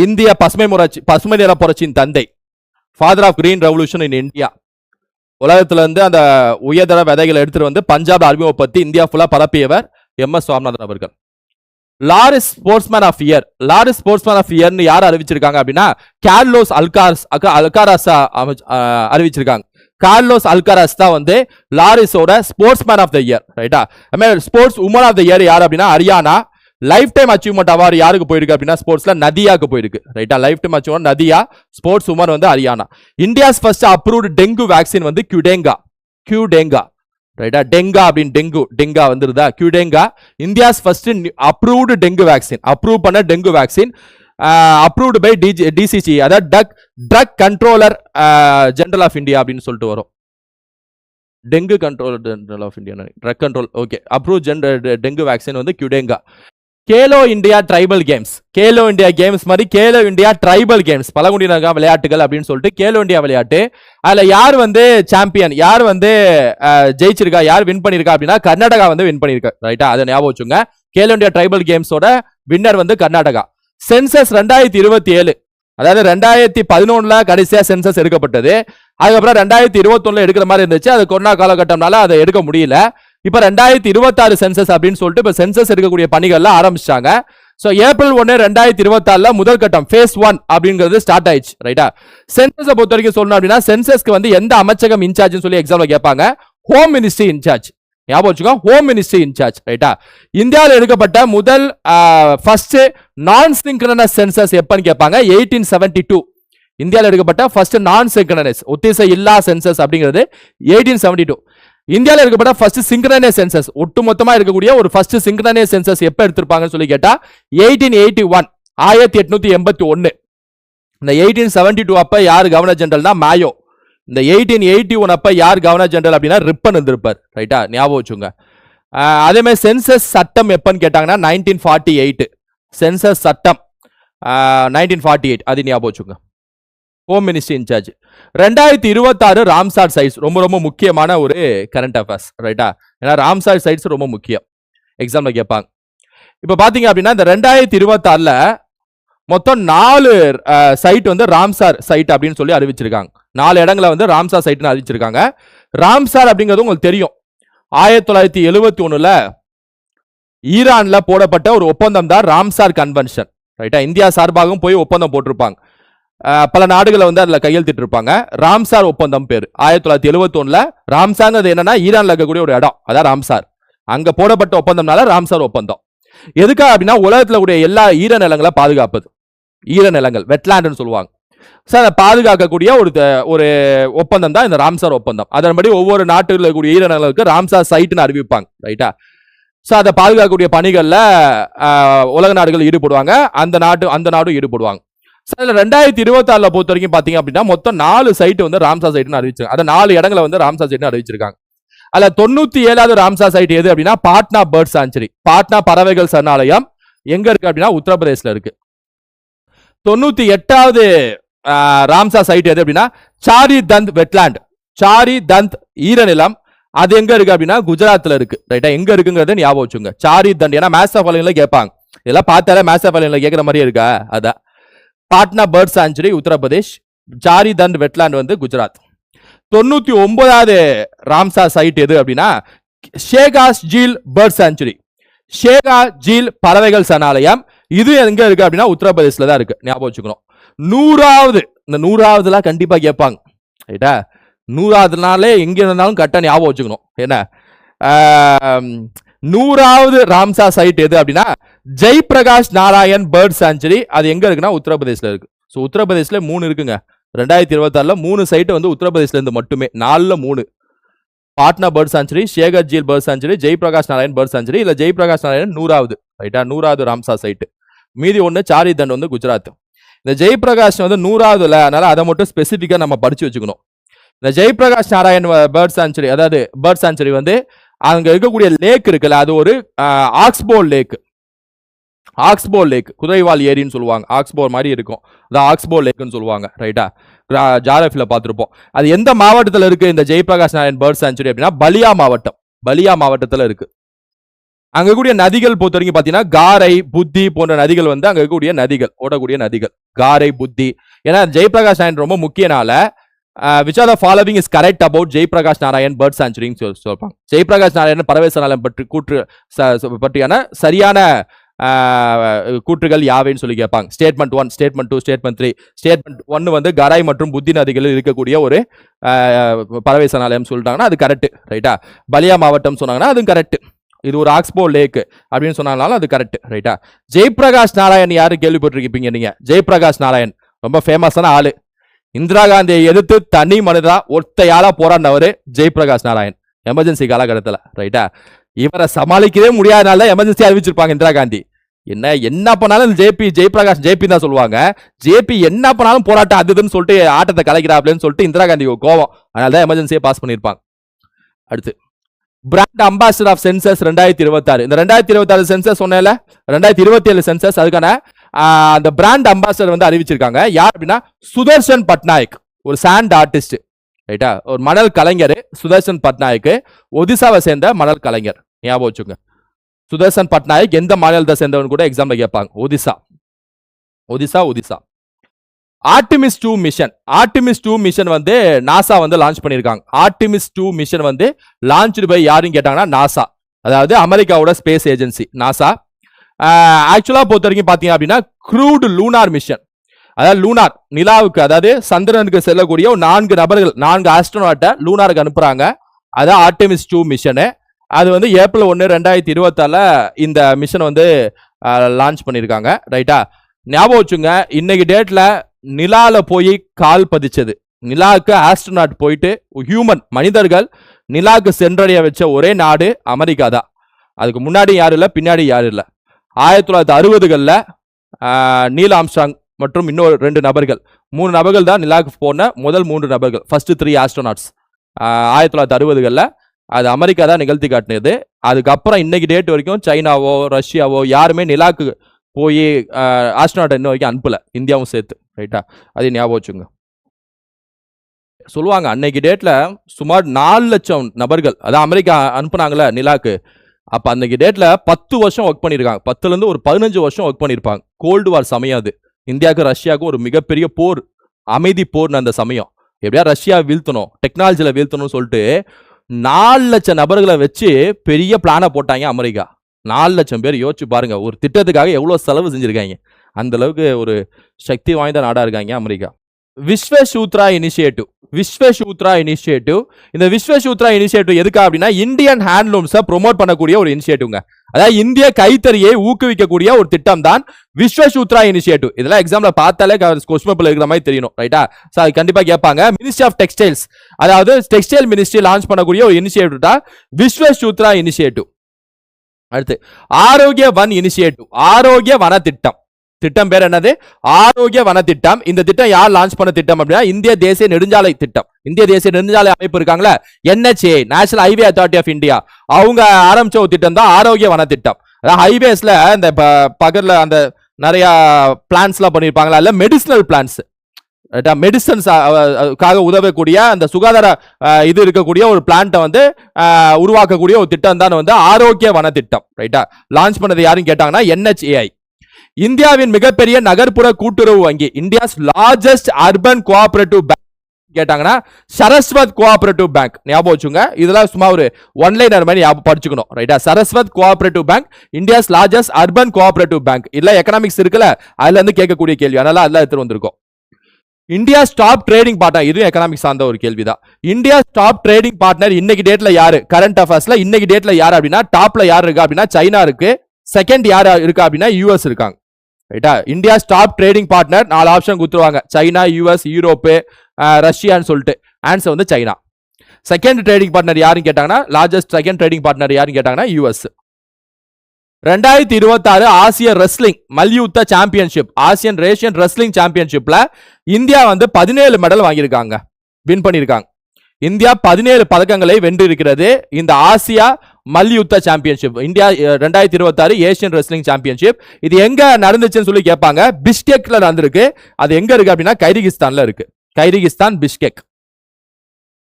இந்திய பசுமை நிற புரட்சியின் தந்தை, father of green revolution in India. உலகத்துல இருந்து அந்த உயர்தர விதைகளை எடுத்துட்டு வந்து பஞ்சாப் அறிமுகப்படுத்தி இந்தியா ஃபுல்லா பரப்பியவர் MS சுவாமிநாதன் அவர்கள். Laureus sportsman of year, Laureus sportsman of இயர்னு யார் அறிவிச்சிருக்காங்க அப்படின்னா கார்லோஸ் அல்காராஸ் அறிவிச்சிருக்காங்க. கார்லோஸ் அல்காராஸ் தான் வந்து லாரிஸோட ஸ்போர்ட்ஸ்மேன் ஆஃப் த இயர். ரைட்டா? Sports woman of the year யார் அப்படின்னா Haryana. Life time achievement award யாருக்கு போயிருக்கு அப்படின்னா ஸ்போர்ட்ஸ்ல நதியாக்கு போயிருக்கு. ரைட்டா? Life time achievement Nadia, sports woman வந்து Haryana. India's first approved dengue vaccine வந்து கியூடெங்கா. ரைட்டா? டெங்கா அப்படின்னு டெங்கா வந்துருதா? Qdenga India's first approved dengue vaccine, approve பண்ண dengue vaccine, approved by DCG, அதாவது drug controller general of India அப்படின்னு சொல்லிட்டு வரும். Dengue controller general of India, drug control. Okay, approve dengue vaccine வந்து Qdenga. Khelo India tribal games, Khelo India games மாதிரி Khelo India tribal games, பழங்குடியினர் விளையாட்டுகள் அப்படின்னு சொல்லிட்டு கேலோ இந்தியா விளையாட்டு. அதுல யார் வந்து சாம்பியன், யார் வந்து ஜெயிச்சிருக்கா, யார் வின் பண்ணிருக்கா அப்படின்னா கர்நாடகா வந்து வின் பண்ணிருக்கா. ரைட்டா? அதை ஞாபகம் வச்சுங்க. கேலோ இந்தியா ட்ரைபல் கேம்ஸோட வின்னர் வந்து கர்நாடகா. சென்சஸ் 2027, அதாவது 2011 கடைசியா சென்சஸ் எடுக்கப்பட்டது. அதுக்கப்புறம் 2021 எடுக்கிற மாதிரி இருந்துச்சு. அது கொரோனா காலகட்டம்னால அதை எடுக்க முடியல. இப்ப 2026 சென்சஸ் அப்படின்னு சொல்லிட்டு இப்ப சென்சஸ் எடுக்கக்கூடிய பணிகள்லாம் ஆரம்பிச்சிட்டாங்க. சோ ஏப்ரல் 1 2024 முதல் கட்டம் phase 1 அப்படிங்கிறது ஸ்டார்ட் ஆயிடுச்சு. ரைட்டா? சென்சஸ் பொறுத்த வரைக்கும் சொல்லணும் அப்படின்னா சென்சஸ்க்கு வந்து எந்த அமைச்சகம் இன்சார்ஜ் சொல்லி எக்ஸாம்ல கேட்பாங்க. Home ministry incharge. ஞாபகம் வச்சுக்கோ, ஹோம் மினிஸ்ட்ரி இன்சார்ஜ். ரைட்டா? இந்தியாவில் எடுக்கப்பட்ட முதல் ஃபர்ஸ்ட் நான் சிங்க்ரனஸ் சென்சஸ் எப்பன்னு கேட்பாங்க. 1872 இந்தியாவில் எடுக்கப்பட்ட ஃபர்ஸ்ட் நான் சிங்க்ரனைஸ் ஒத்திசை இல்லா சென்சஸ் அப்படிங்கிறது 1872. இந்தியாவில் எடுக்கப்பட்ட ஃபர்ஸ்ட் சிங்க்ரனைஸ் சென்சஸ் ஒட்டுமொத்தமா இருக்கக்கூடிய ஒரு ஃபர்ஸ்ட் சிங்க்ரனைஸ் சென்சஸ் எப்ப எடுத்திருப்பாங்கன்னு சொல்லி கேட்டா 1881 1881. இந்த 1872 அப்ப யார் கவர்னர் ஜெனரல்னா மாயோ. இந்த 1881 அப்ப யார் கவர்னர் ஜெனரல் அப்படின்னா ரிப்பன் இருந்திருப்பார். ரைட்டா, ஞாபகம் வச்சுங்க. அதே மாதிரி சென்சஸ் சட்டம் எப்பன்னு கேட்டாங்கன்னா 1948. சென்சஸ் சட்டம் 1948 அது ஞாபகம் வச்சுங்க. Home ministry incharge. 2026 Ramsar sites ரொம்ப ரொம்ப முக்கியமான ஒரு கரண்ட் அஃபேர்ஸ். ரைட்டா, ஏன்னா ராம்சார் சைட்ஸ் ரொம்ப முக்கியம், எக்ஸாம்ல கேட்பாங்க. இப்ப பாத்தீங்க அப்படின்னா இந்த 2026ல மொத்தம் 4 சைட் வந்து ராம்சார் சைட் அப்படின்னு சொல்லி அறிவிச்சிருக்காங்க. 4 இடங்களை வந்து ராம்சார் சைட்னு அறிவிச்சிருக்காங்க. ராம்சார் அப்படிங்கிறது உங்களுக்கு தெரியும், 1971ல ஈரான்ல போடப்பட்ட ஒரு ஒப்பந்தம் தான் ராம்சார் கன்வென்ஷன். ரைட்டா, இந்தியா சார்பாகவும் போய் ஒப்பந்தம் போட்டிருப்பாங்க. பல நாடுகளை வந்து அதுல கையெழுத்திட்டு இருப்பாங்க. ராம்சார் ஒப்பந்தம் பேரு 1971ல. ராம்சார்ங்கிறது என்னன்னா ஈரான்ல இருக்கக்கூடிய ஒரு இடம், அதான் ராம்சார். அங்க போடப்பட்ட ஒப்பந்தம்னால ராம்சார் ஒப்பந்தம். எதுக்காக அப்படின்னா உலகத்துல கூடிய எல்லா ஈர நிலங்களை பாதுகாப்பது. ஈர நிலங்கள் வெட்லாண்ட்னு சொல்லுவாங்க. அதை பாதுகாக்கக்கூடிய ஒரு ஒப்பந்தம் தான் இந்த ராம்சார் ஒப்பந்தம். அதன்படி ஒவ்வொரு நாட்டுல இருக்கக்கூடிய ஈர நிலங்களுக்கு ராம்சார் சைட்னு அறிவிப்பாங்க. ரைட்டா, சோ அதை பாதுகாக்கக்கூடிய பணிகள்ல உலக நாடுகள் ஈடுபடுவாங்க, அந்த நாடும் ஈடுபடுவாங்க. 2026ல பொறுத்த வரைக்கும் பாத்தீங்க அப்படின்னா மொத்தம் 4 சைட் வந்து ராம்சார் சைட்னு அறிவிச்சிருக்காங்க. அந்த 4 இடங்களை வந்து ராம்சார் சைட்னு அறிவிச்சிருக்காங்க. அதுல 97வது ராம்சார் சைட் எது அப்படின்னா பாட்னா பேர்ட் சான்ச்சுரி. பாட்னா பறவைகள் சரணாலயம் எங்க இருக்கு அப்படின்னா உத்தரப்பிரதேசல இருக்கு. 98வது ராம்சார் சைட் எது அப்படின்னா சாரி தந்த் வெட்லாண்ட். சாரி தந்த் ஈரநிலம் அது எங்க இருக்கு அப்படின்னா குஜராத்ல இருக்கு. ரைட்டா, எங்க இருக்குங்கிறத ஞாபகம் வச்சுங்க. சாரி தந்த், ஏன்னா மேத்ஸ் ஆஃப் ஆலியன்ல கேட்பாங்க. இதெல்லாம் பார்த்தாலே மேத்ஸ் ஆஃப் ஆலியன்ல கேட்கிற மாதிரியே இருக்கா? அதான் Patna bird sanctuary Uttar Pradesh, Chhari Dhand wetland வந்து குஜராத். 99வது ராம்சார் சைட் எது அப்படின்னா ஷேகாஸ் ஜீல் பேர்ட் சான்ச்சுரி. ஷேகா ஜீல் பறவைகள் சரணாலயம் இது எங்க இருக்கு அப்படின்னா உத்தரப்பிரதேசல தான் இருக்கு, ஞாபகம் வச்சுக்கணும். 100வது, இந்த 100வதுலாம் கண்டிப்பா கேட்பாங்க. ரைட்டா, 100வதுனாலே எங்க இருந்தாலும் கரெக்டா ஞாபகம் வச்சுக்கணும். என்ன 100வது ராம்சார் சைட் எது அப்படின்னா ஜெய்பிரகாஷ் நாராயண் பேர்ட் சான்ச்சுரி. அது எங்க இருக்குன்னா உத்தரப்பிரதேசல இருக்கு. ஸோ உத்தரப்பிரதேசல 3 இருக்குங்க. 2026ல 3 சைட் வந்து உத்தரப்பிரதேசல இருந்து மட்டுமே, 4ல 3. Patna bird sanctuary, Shekha Jheel bird sanctuary, Jayaprakash Narayan bird sanctuary. இல்ல ஜெய்பிரகாஷ் நாராயண் 100வது. ரைட்டா, 100வது ராம்சார் சைட். மீதி ஒன்று சாரி தண்ட் வந்து குஜராத். இந்த ஜெய்பிரகாஷ் வந்து 100வதுல, அதனால அதை மட்டும் ஸ்பெசிபிக்கா நம்ம படிச்சு வச்சுக்கணும். இந்த ஜெய்பிரகாஷ் நாராயண் பேர்ட் சான்ச்சுரி, அதாவது பேர்ட் சான்ச்சுரி வந்து அங்க இருக்கக்கூடிய லேக் இருக்குல்ல, அது ஒரு ஆக்ஸ்போர் லேக். ஆக்ஸ்போர் லேக் குதிரைவால் ஏரின்னு சொல்லுவாங்க. ஆக்ஸ்போர் மாதிரி இருக்கும், அதான் ஆக்ஸ்போர் லேக்னு சொல்லுவாங்க. ரைட்டா, ஜாகிரபில பார்த்துருப்போம். அது எந்த மாவட்டத்தில் இருக்கு இந்த ஜெய்பிரகாஷ் நாராயண் பேர்ட் சான்ச்சுரி அப்படின்னா பலியா மாவட்டம். பலியா மாவட்டத்தில் இருக்கு. அங்க இருக்கக்கூடிய நதிகள் பொறுத்த வரைக்கும் பாத்தீங்கன்னா காரை, புத்தி போன்ற நதிகள் வந்து அங்க இருக்கக்கூடிய நதிகள், ஓடக்கூடிய நதிகள் காரை, புத்தி. ஏன்னா ஜெய்பிரகாஷ் நாராயண் ரொம்ப முக்கியனால which are the following is correct about Jayaprakash Narayan bird sanctuary சொல்றாங்க. ஜெய்பிரகாஷ் நாராயண் பறவை சரணாலயம் பற்றியான சரியான கூற்றுகள் யாவைன்னு சொல்லி கேட்பாங்க. Statement 1, statement 2, statement 3. ஸ்டேட்மெண்ட் 1 வந்து கராய் மற்றும் புத்தி நதிகளில் இருக்கக்கூடிய ஒரு பறவை சரணாலயம் சொல்லிட்டாங்கன்னா அது கரெக்ட். ரைட்டா, பலியா மாவட்டம் சொன்னாங்கன்னா அதுவும் கரெக்ட். இது ஒரு ஆக்ஸ்போர் லேக் அப்படின்னு சொன்னாலும் அது கரெக்ட். ரைட்டா, ஜெய்பிரகாஷ் நாராயண் யாரு கேள்விப்பட்டிருக்கீங்க நீங்க? ஜெய்பிரகாஷ் நாராயண் ரொம்ப ஃபேமஸான ஆளு. இந்திரா காந்தியை எதிர்த்து தனி மனிதா ஒத்தையால போராடினவர் ஜெய்பிரகாஷ் நாராயண் எமர்ஜென்சி காலகட்டத்தில். ரைட்டா, இவரை சமாளிக்கவே முடியாதனால எமர்ஜென்சி அறிவிச்சிருப்பாங்க இந்திரா காந்தி. என்ன பண்ணாலும் ஜெய்பிரகாஷ் தான் சொல்லுவாங்க. ஜேபி என்ன பண்ணாலும் போராட்டம் அதுன்னு சொல்லிட்டு ஆட்டத்தை கலைக்கிறாப்லன்னு சொல்லிட்டு இந்திரா காந்தி கோவம், அதனால தான் எமர்ஜென்சியை பாஸ் பண்ணியிருப்பாங்க. அடுத்து பிராண்ட் அம்பாசிடர் ஆஃப் சென்சஸ் 2026. இந்த 2026 சென்சஸ் சொன்னேன்ல, 2027 சென்சஸ், அதுக்கான அந்த பிராண்ட் அம்பாசிடர் வந்து அறிவிச்சிருக்காங்க. யார் அப்படின்னா சுதர்ஷன் பட்நாயக், ஒரு சாண்ட் ஆர்டிஸ்ட். ரைட்டா, ஒரு மணல் கலைஞர் சுதர்ஷன் பட்நாயக். ஒடிசாவை சேர்ந்த மணல் கலைஞர், ஞாபகம் வச்சுங்க. சுதர்ஷன் பட்நாயக் எந்த மாநிலத்தை சேர்ந்தவன் கூட எக்ஸாம்ல கேட்பாங்க. Odisha. Artemis 2 mission. Artemis 2 mission வந்து நாசா வந்து லான்ச் பண்ணிருக்காங்க. ஆர்டிமிஸ் 2 மிஷன் வந்து லான்ச் பை யாருன்னு கேட்டாங்கன்னா நாசா, அதாவது அமெரிக்காவோட ஸ்பேஸ் ஏஜென்சி நாசா. ஆக்சுவலா பொறுத்த வரைக்கும் பாத்தீங்க அப்படின்னா க்ரூட் லூனார் மிஷன், அதாவது லூனார் நிலாவுக்கு, அதாவது சந்திரனுக்கு செல்லக்கூடிய 4 நபர்கள், 4 ஆஸ்ட்ரோனாட்டை லூனாருக்கு அனுப்புறாங்க. அதான் ஆர்டிமிஸ் 2 மிஷனு. அது வந்து ஏப்ரல் 1, 2026 இந்த மிஷன் வந்து லான்ச் பண்ணிருக்காங்க. ரைட்டா, ஞாபகம் வச்சுங்க. இன்னைக்கு டேட்ல நிலால போய் கால் பதிச்சது, நிலாவுக்கு ஆஸ்ட்ரோநாட் போயிட்டு ஹியூமன் மனிதர்கள் நிலாவுக்கு சென்றடைய வச்ச ஒரே நாடு அமெரிக்கா தான். அதுக்கு முன்னாடி யாரும் இல்லை, பின்னாடி யாரும் இல்லை. 1960களில் நீல் ஆம்ஸ்ட்ராங் மற்றும் இன்னொரு 2 நபர்கள், 3 நபர்கள் தான் நிலாவுக்கு போன முதல் 3 நபர்கள், ஃபர்ஸ்ட் 3 ஆஸ்ட்ரோநாட்ஸ் 1960களில். அது அமெரிக்கா தான் நிகழ்த்தி காட்டினது. அதுக்கப்புறம் இன்னைக்கு டேட் வரைக்கும் சைனாவோ ரஷ்யாவோ யாருமே நிலாவுக்கு போய் ஆஸ்ட்ரோநாட் இன்ன வரைக்கும் அனுப்பல, இந்தியாவும் சேர்த்து. ரைட்டா, அது ஞாபகம் வச்சுங்க. சொல்லுவாங்க அன்னைக்கு டேட்ல சுமார் 4 லட்சம் நபர்கள், அதான் அமெரிக்கா அனுப்புனாங்களே நிலாக்கு, அப்ப அன்னைக்கு டேட்ல 10 வருஷம் ஒர்க் பண்ணிருக்காங்க. 10ல இருந்து ஒரு 15 வருஷம் ஒர்க் பண்ணிருப்பாங்க. கோல்டு வார் சமயம் அது. இந்தியாவுக்கும் ரஷ்யாவுக்கும் ஒரு மிகப்பெரிய போர், அமைதி போர்னு அந்த சமயம். எப்படியா ரஷ்யா வீழ்த்தணும், டெக்னாலஜில வீழ்த்தணும்னு சொல்லிட்டு 4 லட்சம் நபர்களை வச்சு பெரிய பிளானை போட்டாங்க அமெரிக்கா. 4 லட்சம் பேர் யோசிச்சு பாருங்க, ஒரு திட்டத்துக்காக எவ்வளவு செலவு செஞ்சிருக்காங்க. அந்த அளவுக்கு ஒரு சக்தி வாய்ந்த நாடா இருக்காங்க America. Vishwasutra initiative, Vishwasutra initiative. இந்த விஸ்வசூத்ரா இனிஷியேட்டிவ் எதுக்கா அப்படின்னா இந்தியன் ஹேண்ட்லூம்ஸை ப்ரொமோட் பண்ணக்கூடிய ஒரு இனிஷியேட்டிவ்ங்க. அதாவது இந்திய கைத்தறியை ஊக்குவிக்கக்கூடிய ஒரு திட்டம் தான் விஸ்வசூத்ரா இனிஷியேட்டிவ். இதெல்லாம் எக்ஸாம்ல பார்த்தாலே கொஸ்டின் பேப்பர்ல இருக்கிற மாதிரி தெரியணும். ரைட்டா, சார் கண்டிப்பா கேட்பாங்க. மினிஸ்ட்ரி ஆஃப் டெக்ஸ்டைல்ஸ், அதாவது டெக்ஸ்டைல் மினிஸ்ட்ரி லான்ச் பண்ணக்கூடிய ஒரு இனிஷியேட்டிவ் தான் விஸ்வசூத்ரா இனிஷியேட்டிவ். அடுத்து ஆரோக்கிய வன் இனிஷியேட்டிவ், ஆரோக்கிய வன திட்டம். திட்டம் பேர் என்னது? ஆரோக்கிய வன திட்டம். இந்த திட்டம் யார் லான்ச் பண்ண திட்டம் அப்படின்னா இந்திய தேசிய நெடுஞ்சாலை திட்டம். இந்திய தேசிய நெடுஞ்சாலை அமைப்பு இருக்காங்களா, NHA, national highway authority of India, அவங்க ஆரம்பிச்ச ஒரு திட்டம் தான் ஆரோக்கிய வன திட்டம். அதாவது ஹைவேஸ்ல இந்த பகர்ல அந்த நிறைய பிளான்ஸ் எல்லாம் பண்ணிருப்பாங்களா, இல்ல மெடிசினல் பிளான்ஸ், மெடிசன்ஸ்க்காக உதவக்கூடிய அந்த சுகாதார இது இருக்கக்கூடிய ஒரு பிளான்ட்டை வந்து உருவாக்கக்கூடிய ஒரு திட்டம் தான் வந்து ஆரோக்கிய வன திட்டம். ரைட்டா, லான்ச் பண்ணது யாருன்னு கேட்டாங்கன்னா NHAI. இந்தியாவின் மிகப்பெரிய நகர்ப்புற கூட்டுறவு வங்கி, India's largest urban cooperative bank கேட்டாங்கன்னா சரஸ்வத் கோஆபரேட்டிவ் பேங்க். ஞாபகம் வச்சுங்க, இதெல்லாம் சும்மா ஒரு ஒன்லைனர் மாதிரி படிச்சுக்கணும். ரைட்டா, Saraswat cooperative bank, India's largest urban cooperative bank. இல்ல எக்கனாமிக்ஸ் இருக்குல்ல, அதுல இருந்து கேட்கக்கூடிய கேள்வி, அதனால அதெல்லாம் எடுத்து வந்திருக்கோம். இந்தியா டாப் ட்ரேடிங் பார்ட்னர், இது எக்கனாமிக்ஸ் சார்ந்த ஒரு கேள்விதான். இந்தியா டாப் ட்ரேடிங் பார்ட்னர் இன்னைக்கு டேட்ல யாரு? கரண்ட் அஃபேர்ஸ்ல இன்னைக்கு டேட்ல யாரு அப்படின்னா டாப்ல யாரு இருக்கா அப்படின்னா சைனா இருக்கு, செகண்ட் யார் இருக்கா அப்படின்னா US இருக்காங்க. ரைட்டா, India top trading partner 4 option கொடுத்துருவாங்க, சைனா, US, யூரோப்பு, ரஷ்யான்னு சொல்லிட்டு. ஆன்சர் வந்து சைனா. செகண்ட் ட்ரேடிங் பார்ட்னர் யாருன்னு கேட்டாங்கன்னா லார்ஜஸ்ட் செகண்ட் ட்ரேடிங் பார்ட்னர் யாருன்னு கேட்டாங்கன்னா US. 2026 ஆசிய ரெஸ்லிங் மல்யுத்த சாம்பியன்ஷிப், ஆசியன் ரேஷியன் ரெஸ்லிங் சாம்பியன்ஷிப்ல இந்தியா வந்து 17 மெடல் வாங்கியிருக்காங்க, வின் பண்ணியிருக்காங்க. இந்தியா 17 பதக்கங்களை வென்று இருக்கிறது இந்த ஆசியா மல்யுத்த championship. India 2026 Asian wrestling championship. இது எங்க நடந்துச்சுன்னு சொல்லி கேட்பாங்க. பிஷ்கெக்ல நடந்திருக்கு. அது எங்க இருக்கு அப்படின்னா கைரிகிஸ்தான்ல இருக்கு. கைரிகிஸ்தான், பிஷ்கெக்.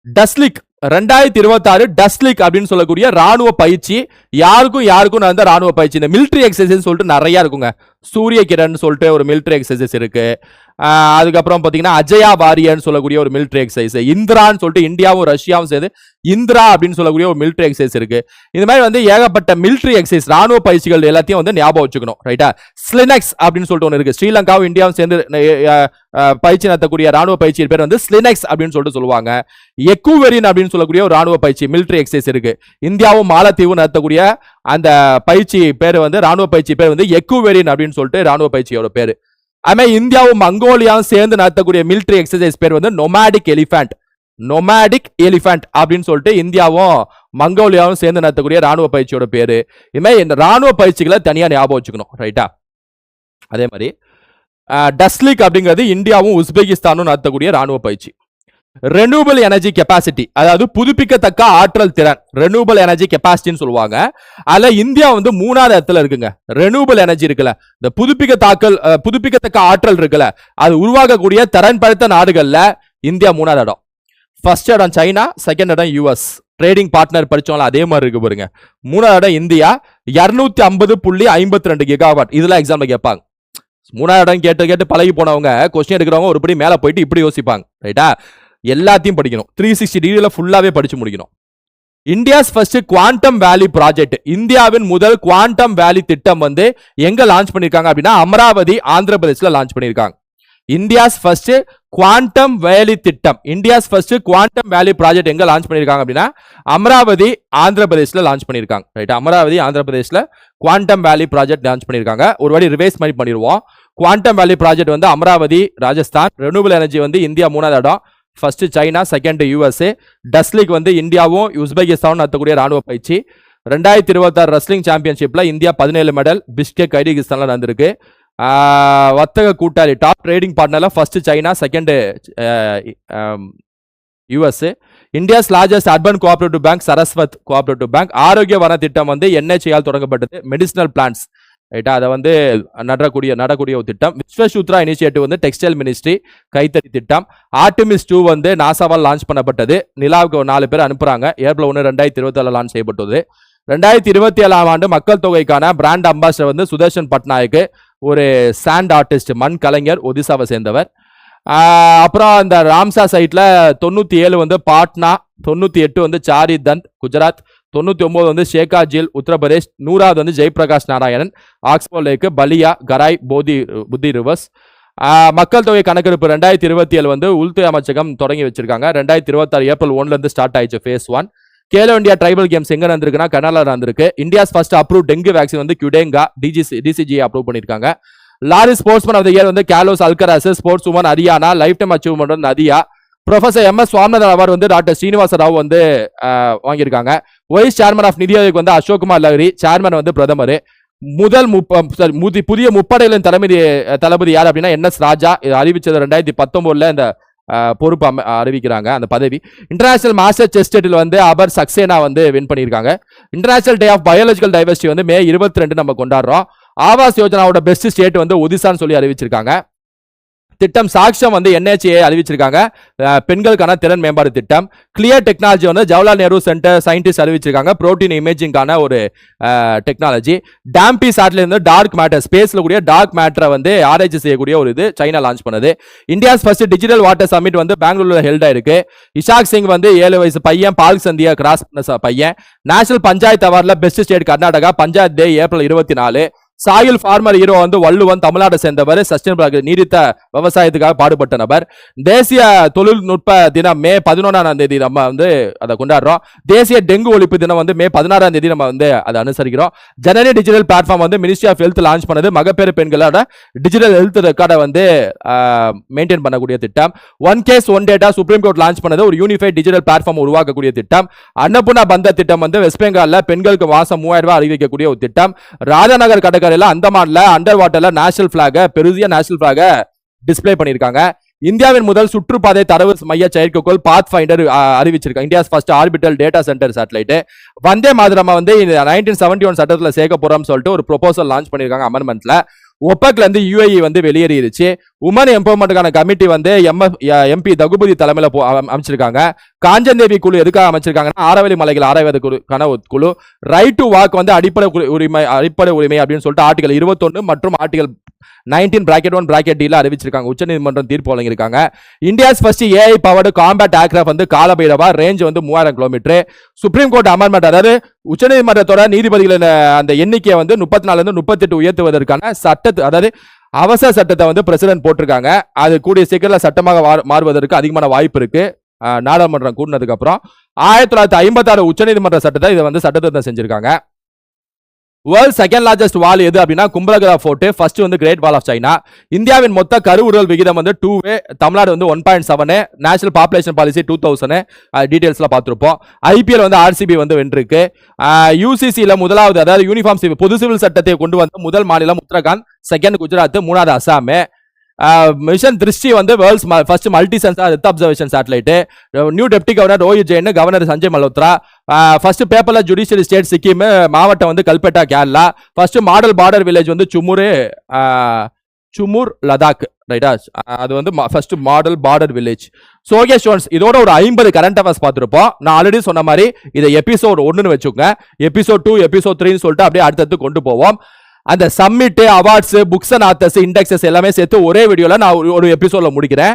டஸ்லிக் 2026 டஸ்லிக் அப்படின்னு சொல்லக்கூடிய ராணுவ பயிற்சி. யாருக்கும் நடந்த ராணுவ பயிற்சி. இந்த மிலிட்டரி எக்ஸசைஸ் சொல்லிட்டு நிறைய இருக்குங்க. சூரிய கிரண் சொல்லிட்டு ஒரு மிலிட்டரி எக்ஸசைஸ் இருக்கு. அதுக்கப்புறம் பாத்தீங்கன்னா அஜயா வாரியர்னு சொல்லக்கூடிய ஒரு மிலிட்டரி எக்ஸசைஸ், இந்திரான்னு சொல்லிட்டு இந்தியாவும் ரஷ்யாவும் சேர்ந்து இந்திரா அப்படின்னு சொல்லக்கூடிய ஒரு மிலிட்டரி எக்ஸசைஸ் இருக்கு. இந்த மாதிரி வந்து ஏகப்பட்ட மிலிட்டரி எக்ஸசைஸ், ராணுவ பயிற்சிகள் எல்லாத்தையும் வந்து ஞாபகம் வச்சுக்கணும். ரைட்டா, ஸ்லினெக்ஸ் அப்படின்னு சொல்லிட்டு ஒன்று இருக்கு. ஸ்ரீலங்காவும் இந்தியாவும் சேர்ந்து பயிற்சி நடத்தக்கூடிய ராணுவ பயிற்சி பேர் வந்து ஸ்லினெக்ஸ் அப்படின்னு சொல்லிட்டு சொல்லுவாங்க. எக்குவெரின் அப்படின்னு சொல்லக்கூடிய ஒரு ராணுவ பயிற்சி மிலிட்டரி எக்ஸசைஸ் இருக்கு. இந்தியாவும் மாலத்தீவும் நடத்தக்கூடிய அந்த பயிற்சி பேர் வந்து ராணுவ பயிற்சி பேர் வந்து எக்குவெரின் அப்படின்னு சொல்லிட்டு ராணுவ பயிற்சியோட பேரு. அதுமே இந்தியாவும் மங்கோலியாவும் சேர்ந்து நடத்தக்கூடிய மிலிட்டரி எக்ஸசைஸ் பேர் வந்து நொமாடிக் எலிஃபண்ட். நொமாடிக் எலிஃபண்ட் அப்படின்னு சொல்லிட்டு இந்தியாவும் மங்கோலியாவும் சேர்ந்து நடத்தக்கூடிய ராணுவ பயிற்சியோட பேரு. இதுமாதிரி இந்த ராணுவ பயிற்சிகளை தனியா ஞாபகம் வச்சுக்கணும். ரைட்டா, அதே மாதிரி டஸ்லிக் அப்படிங்கிறது இந்தியாவும் உஸ்பெகிஸ்தானும் நடத்தக்கூடிய ராணுவ பயிற்சி. ரெனியூபிள் எனர்ஜி கெப்பாசிட்டி, அதாவது புதுப்பிக்கத்தக்க ஆற்றல் திறன், ரெனியூபிள் எனர்ஜி கெப்பாசிட்டின்னு சொல்லுவாங்க. அதுல இந்தியா வந்து 3வது இடத்துல இருக்குங்க. ரெனியூபிள் எனர்ஜி இருக்குல்ல, இந்த புதுப்பிக்கத்தக்க ஆற்றல் இருக்குல்ல, அது உருவாக்கக்கூடிய திறன் படைத்த நாடுகள்ல இந்தியா 3வது இடம். ஃபர்ஸ்ட் இடம் சைனா, செகண்ட் இடம் US. ட்ரேடிங் பார்ட்னர் படிச்சோம்ல அதே மாதிரி இருக்கு பாருங்க. 3வது இடம் இந்தியா 250.52 கிகாவாட். இதெல்லாம் எக்ஸாம்ல கேட்பாங்க. 3வது இடம் கேட்டு பழகி போனவங்க கொஸ்டின் எடுக்கிறவங்க ஒருபடி மேல போயிட்டு இப்படி யோசிப்பாங்க. ரைட்டா, எல்லாத்தையும் படிக்கணும். 360 டிகிரில ஃபுல்லாவே படிச்சு முடிக்கணும். India's first quantum valley project, இந்தியாவின் முதல் குவாண்டம் வேலி திட்டம் வந்து எங்க லான்ச் பண்ணிருக்காங்க அப்படின்னா அமராவதி, ஆந்திர பிரதேஷ்ல லான்ச் பண்ணிருக்காங்க. இந்தியாஸ் ஃபர்ஸ்ட் குவாண்டம் வேலி திட்டம், India's first quantum valley project எங்க லான்ச் பண்ணிருக்காங்க அப்படின்னா அமராவதி, ஆந்திர பிரதேஷ்ல லான்ச் பண்ணிருக்காங்க. Right, Amaravathi, Andhra பிரதேஷ்ல quantum valley project launch பண்ணிருக்காங்க. ஒரு வாட்டி ரிவைஸ் மாதிரி பண்ணிடுவோம். குவாண்டம் வேலி ப்ராஜெக்ட் வந்து அமராவதி ராஜஸ்தான். ரெனியூவல் எனர்ஜி வந்து இந்தியா 3வது இடம், first China, second USA. Dustlik வந்து இந்தியாவும் உஸ்பெகிஸ்தானும் நடத்தக்கூடிய ராணுவ பயிற்சி. 2026 ரெஸ்லிங் சாம்பியன்ஷிப்ல இந்தியா 17 மெடல் பிஷ்கெக் கைரிகிஸ்தான்ல நடந்திருக்கு. வர்த்தக கூட்டாளி டாப் ட்ரேடிங் பார்ட்னர்ல first China, second USA. India's largest urban cooperative bank Saraswat cooperative bank. ஆரோக்கிய வன திட்டம் வந்து என்ஹெச்ஏஆல் தொடங்கப்பட்டது. மெடிசினல் பிளான்ஸ் ரைட்டா, அதை வந்து நடக்கூடிய ஒரு திட்டம். விஸ்வசூத்ரா இனிஷியேட்டிவ் வந்து டெக்ஸ்டைல் மினிஸ்ட்ரி கைத்தறி திட்டம். ஆர்டிமிஸ் 2 வந்து நாசாவால் லான்ச் பண்ணப்பட்டது. நிலாவுக்கு 4 பேர் அனுப்புறாங்க. ஏப்ரல் 1 2024 லான்ச் செய்யப்பட்டது. 2027 ஆண்டு மக்கள் தொகைக்கான பிராண்ட் அம்பாசிடர் வந்து சுதர்ஷன் பட்நாயக், ஒரு சாண்ட் ஆர்டிஸ்ட் மண் கலைஞர், ஒடிசாவை சேர்ந்தவர். அப்புறம் அந்த ராம்சா சைட்ல 97 வந்து பாட்னா, 98 வந்து சாரிதந்த் குஜராத், 99 வந்து ஷேகா ஜீல் உத்தரப்பிரதேஷ், 100வது வந்து ஜெயபிரகாஷ் நாராயணன் ஆக்ஸ்போ லேக், பலியா, கராய், புத்தி ரிவர்ஸ். மக்கள் தொகை கணக்கெடுப்பு 2027 வந்து உள்துறை அமைச்சகம் தொடங்கி வச்சிருக்காங்க. 2026 ஏப்ரல் 1 இருந்து ஸ்டார்ட் ஆயிடுச்சு phase 1. Khelo India tribal games எங்க நடந்திருக்குன்னா கர்நாடகா நடந்திருக்கு. India's first approve dengue vaccine வந்து குடேங்கா டிசிஜி அப்ரூவ் பண்ணிருக்காங்க. Laureus sportsman of the year வந்து Carlos Alcaraz, sports woman Haryana, life time achievement வந்து Nadia. Professor MS. Swaminathan award வந்து டாக்டர் ஸ்ரீனிவாச ராவ் வந்து வாங்கியிருக்காங்க. வைஸ் சேர்மன் ஆஃப் நிதி ஆயோக் வந்து அசோக்குமார் லஹரி, சேர்மன் வந்து பிரதமர். புதிய முப்படைகளின் தளபதி யார் அப்படின்னா என்.எஸ். ராஜா. இது அறிவிச்சது 2019 இந்த பொறுப்பு அறிவிக்கிறாங்க அந்த பதவி. இன்டர்நேஷனல் மாஸ்டர் செஸ் டைட்டில் வந்து அபர் சக்சேனா வந்து வின் பண்ணியிருக்காங்க. International day of biological diversity வந்து மே 22 நம்ம கொண்டாடுறோம். ஆவாஸ் யோஜனாவோட பெஸ்ட் ஸ்டேட் வந்து ஒடிசான்னு சொல்லி அறிவிச்சிருக்காங்க. திட்டம் சாக்ஷம் வந்து என்ஹெச்ஏ அறிவிச்சிருக்காங்க. பெண்களுக்கான திறன் மேம்பாடு திட்டம். கிளியர் டெக்னாலஜி வந்து ஜவஹர்லால் நேரு சென்டர் சயின்டிஸ்ட் அறிவிச்சிருக்காங்க. புரோட்டீன் இமேஜிங்கான ஒரு டெக்னாலஜி. டாம்பி சாட்ல இருந்து டார்க் மேட்டர், ஸ்பேஸ்ல கூடிய டார்க் மேட்டரை வந்து ஆராய்ச்சி செய்யக்கூடிய ஒரு இது சைனா லான்ச் பண்ணது. India's first digital water summit வந்து பெங்களூர்ல ஹெல்ட் ஆயிருக்கு. இஷாக் சிங் வந்து 7 வயசு பையன், பால் சந்தியா கிராஸ் பண்ண பையன். நேஷனல் பஞ்சாயத்து அவார்ட்ல best state Karnataka. Panchayat day April 24. Soil farmer hero வந்து வள்ளுவன், தமிழ்நாடு சேர்ந்தவர். சஸ்டைனபிள் நீடித்த விவசாயத்துக்காக பாடுபட்ட நபர். தேசிய தொழில்நுட்ப தினம் மே 11 நம்ம வந்து அதை கொண்டாடுறோம். தேசிய டெங்கு ஒழிப்பு தினம் வந்து மே 16 நம்ம வந்து அதை அனுசரிக்கிறோம். ஜனனி டிஜிட்டல் பிளாட்ஃபார்ம் வந்து மினிஸ்ட்ரி ஆஃப் ஹெல்த் லான்ச் பண்ணது. மகப்பேறு பெண்களோட டிஜிட்டல் ஹெல்த் ரெக்கார்டை வந்து மெயின்டைன் பண்ணக்கூடிய திட்டம். One case one data supreme court launch பண்ணது. ஒரு யூனிஃபைட் டிஜிட்டல் பிளாட்ஃபார்ம் உருவாக்கக்கூடிய திட்டம். அன்னபூர்ணா பந்த திட்டம் வந்து வெஸ்ட் பெங்கால்ல பெண்களுக்கு மாசம் 3000 ரூபாய் அறிவிக்கக்கூடிய ஒரு திட்டம். ராஜாநகர் கடற்கரை அந்தமான்ல அண்டர் வாட்டர்ல நேஷனல் பிளாக், பெருசிய நேஷனல் பிளாக் டிஸ்ப்ளே பண்ணிருக்காங்க. இந்தியாவின் முதல் சுற்றுப்பாதை தரவு மைய செயற்கைக்கோள் பாத் ஃபைண்டர் அறிவிச்சிருக்காங்க. India's first orbital data centre satellite. Vande மாதிரமா வந்து 1971 சட்டத்துல சேர்க்க போறோம் சொல்லிட்டு ஒரு ப்ரொபோசல் லான்ச் பண்ணிருக்காங்க அமெண்ட்மெண்ட்ல. ஒப்பக்ல இருந்து யுஏஇ வந்து வெளியேறிடுச்சு. உமன் எம்பவர்மெண்ட்டுக்கான கமிட்டி வந்து எம்பி தகுபதி தலைமையில அமைச்சிருக்காங்க. காஞ்சன்தேவி குழு எதுக்காக அமைச்சிருக்காங்கன்னா ஆரவலி மலைகள் ஆராய்வதற்கான ஒரு குழு. ரைட் டு வாக் வந்து அடிப்படை உரிமை அப்படின்னு சொல்லிட்டு ஆர்டிகல் 21 மற்றும் ஆர்டிகல் 19(1)(d) அறிவிச்சிருக்காங்க. உச்சநீதிமன்றம் தீர்ப்பு வழங்கியிருக்காங்க. India's first AI powered combat aircraft வந்து காலபைரவா, ரேஞ்ச் வந்து 3000 கிலோமீட்டர். சுப்ரீம் கோர்ட் அமெண்ட்மெண்ட், அதாவது உச்சநீதிமன்றத்தோட நீதிபதிகளின் அந்த எண்ணிக்கையை வந்து 34 இருந்து 38 உயர்த்துவதற்கான சட்டத்தை, அதாவது அவசர சட்டத்தை வந்து பிரசிடென்ட் போட்டிருக்காங்க. அது கூடிய சீக்கிரம் சட்டமாக மாறுவதற்கு அதிகமான வாய்ப்பு இருக்கு. நாடாளுமன்றம் கூடினதுக்கு அப்புறம் 1956 உச்சநீதிமன்ற சட்டத்தை இதை வந்து சட்டத்திருத்தம் செஞ்சிருக்காங்க. வேர்ல்ட் செகண்ட் லார்ஜஸ்ட் வால் எது அப்படின்னா கும்பலகரா ஃபோர்ட். ஃபர்ஸ்ட் வந்து கிரேட் வால் ஆஃப் சைனா. இந்தியாவின் மொத்த கருவுறல் விகிதம் வந்து 2. தமிழ்நாடு வந்து 1.7. நேஷனல் பாப்புலேஷன் பாலிசி 2000 டீடைல்ஸ்ல பார்த்திருப்போம். ஐபிஎல் வந்து ஆர்சிபி வந்து வென்றிருக்கு. யூசிசில முதலாவது, அதாவது யூனிஃபார்ம் சிவில் பொது சிவில் சட்டத்தை கொண்டு வந்த முதல் மாநிலம் உத்தரகாண்ட், செகண்ட் குஜராத், 3வது அசாம். மிஷன் திருஷ்டி வந்து world's first multi sensor earth observation satellite. New deputy governor Rohit Jain, governor Sanjay Malhotra. First பேப்பர்ல ஜுடிஷியல் ஸ்டேட் சிக்கிம், மாவட்டம் வந்து Kalpetta Kerala. First model border village வந்து சுமூர் லடாக், ரைட்டா? அது வந்து ஃபர்ஸ்ட் மாடல் பார்டர் வில்லேஜ். சோகே ஸ்டோன்ஸ். இதோட ஒரு 50 கரண்ட் அஃபேர்ஸ் பார்த்துருப்போம். நான் ஆல்ரெடி சொன்ன மாதிரி இதை எபிசோட் 1ன்னு வச்சுக்கோங்க. எபிசோட் 2, எபிசோட் 3ன்னு சொல்லிட்டு அப்படியே அடுத்தடுத்து கொண்டு போவோம். அந்த summit, awards, books and authors, indexes எல்லாமே சேர்த்து ஒரே வீடியோல நான் ஒரு எபிசோட்ல முடிக்கிறேன்.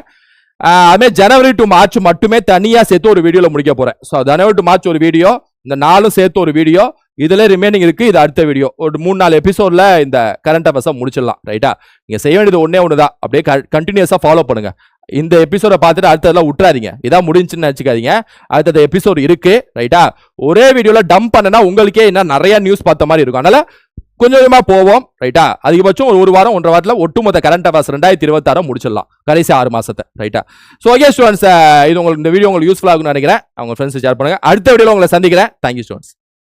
அதுமே ஜனவரி டு மார்ச் மட்டுமே தனியா சேர்த்து ஒரு வீடியோல முடிக்க போறேன். ஸோ ஜனவரி டு மார்ச் ஒரு வீடியோ, இந்த 4 சேர்த்து ஒரு வீடியோ, இதுல ரிமைனிங் இருக்கு. இது அடுத்த வீடியோ. ஒரு 3-4 எபிசோட்ல இந்த கரண்ட் அஃபேர்ஸை முடிச்சிடலாம், ரைட்டா? நீங்க செய்ய வேண்டியது ஒன்னே ஒண்ணுதான், அப்படியே கண்டினியூஸா ஃபாலோ பண்ணுங்க. இந்த எபிசோட பார்த்துட்டு அடுத்ததெல்லாம் விட்டுறாதீங்க. இதான் முடிஞ்சுன்னு நினைச்சுக்காதீங்க. அடுத்த எபிசோட் இருக்கு, ரைட்டா? ஒரே வீடியோல டம்ப் பண்ணனா உங்களுக்கே என்ன நிறைய நியூஸ் பார்த்த மாதிரி இருக்கும். அதனால கொஞ்சம் கொஞ்சமா போவோம். ரைட்டா? அதிகபட்சம் ஒரு வாரம் 1.5 வாரத்துல ஒட்டுமொத்த கரண்ட் அஃபேர்ஸ் 2026 முடிச்சிடலாம். கடைசி 6 மாசத்தை. ரைட்டா? சோ ஓகே ஸ்டூடண்ட்ஸ், இது உங்களுக்கு இந்த வீடியோ உங்களுக்கு யூஸ்ஃபுல்லா இருக்கும்னு நினைக்கிறேன். அவங்க ஃப்ரெண்ட்ஸ் ஷேர் பண்ணுங்க. அடுத்த வீடியோல உங்களை சந்திக்கிறேன். Thank you students.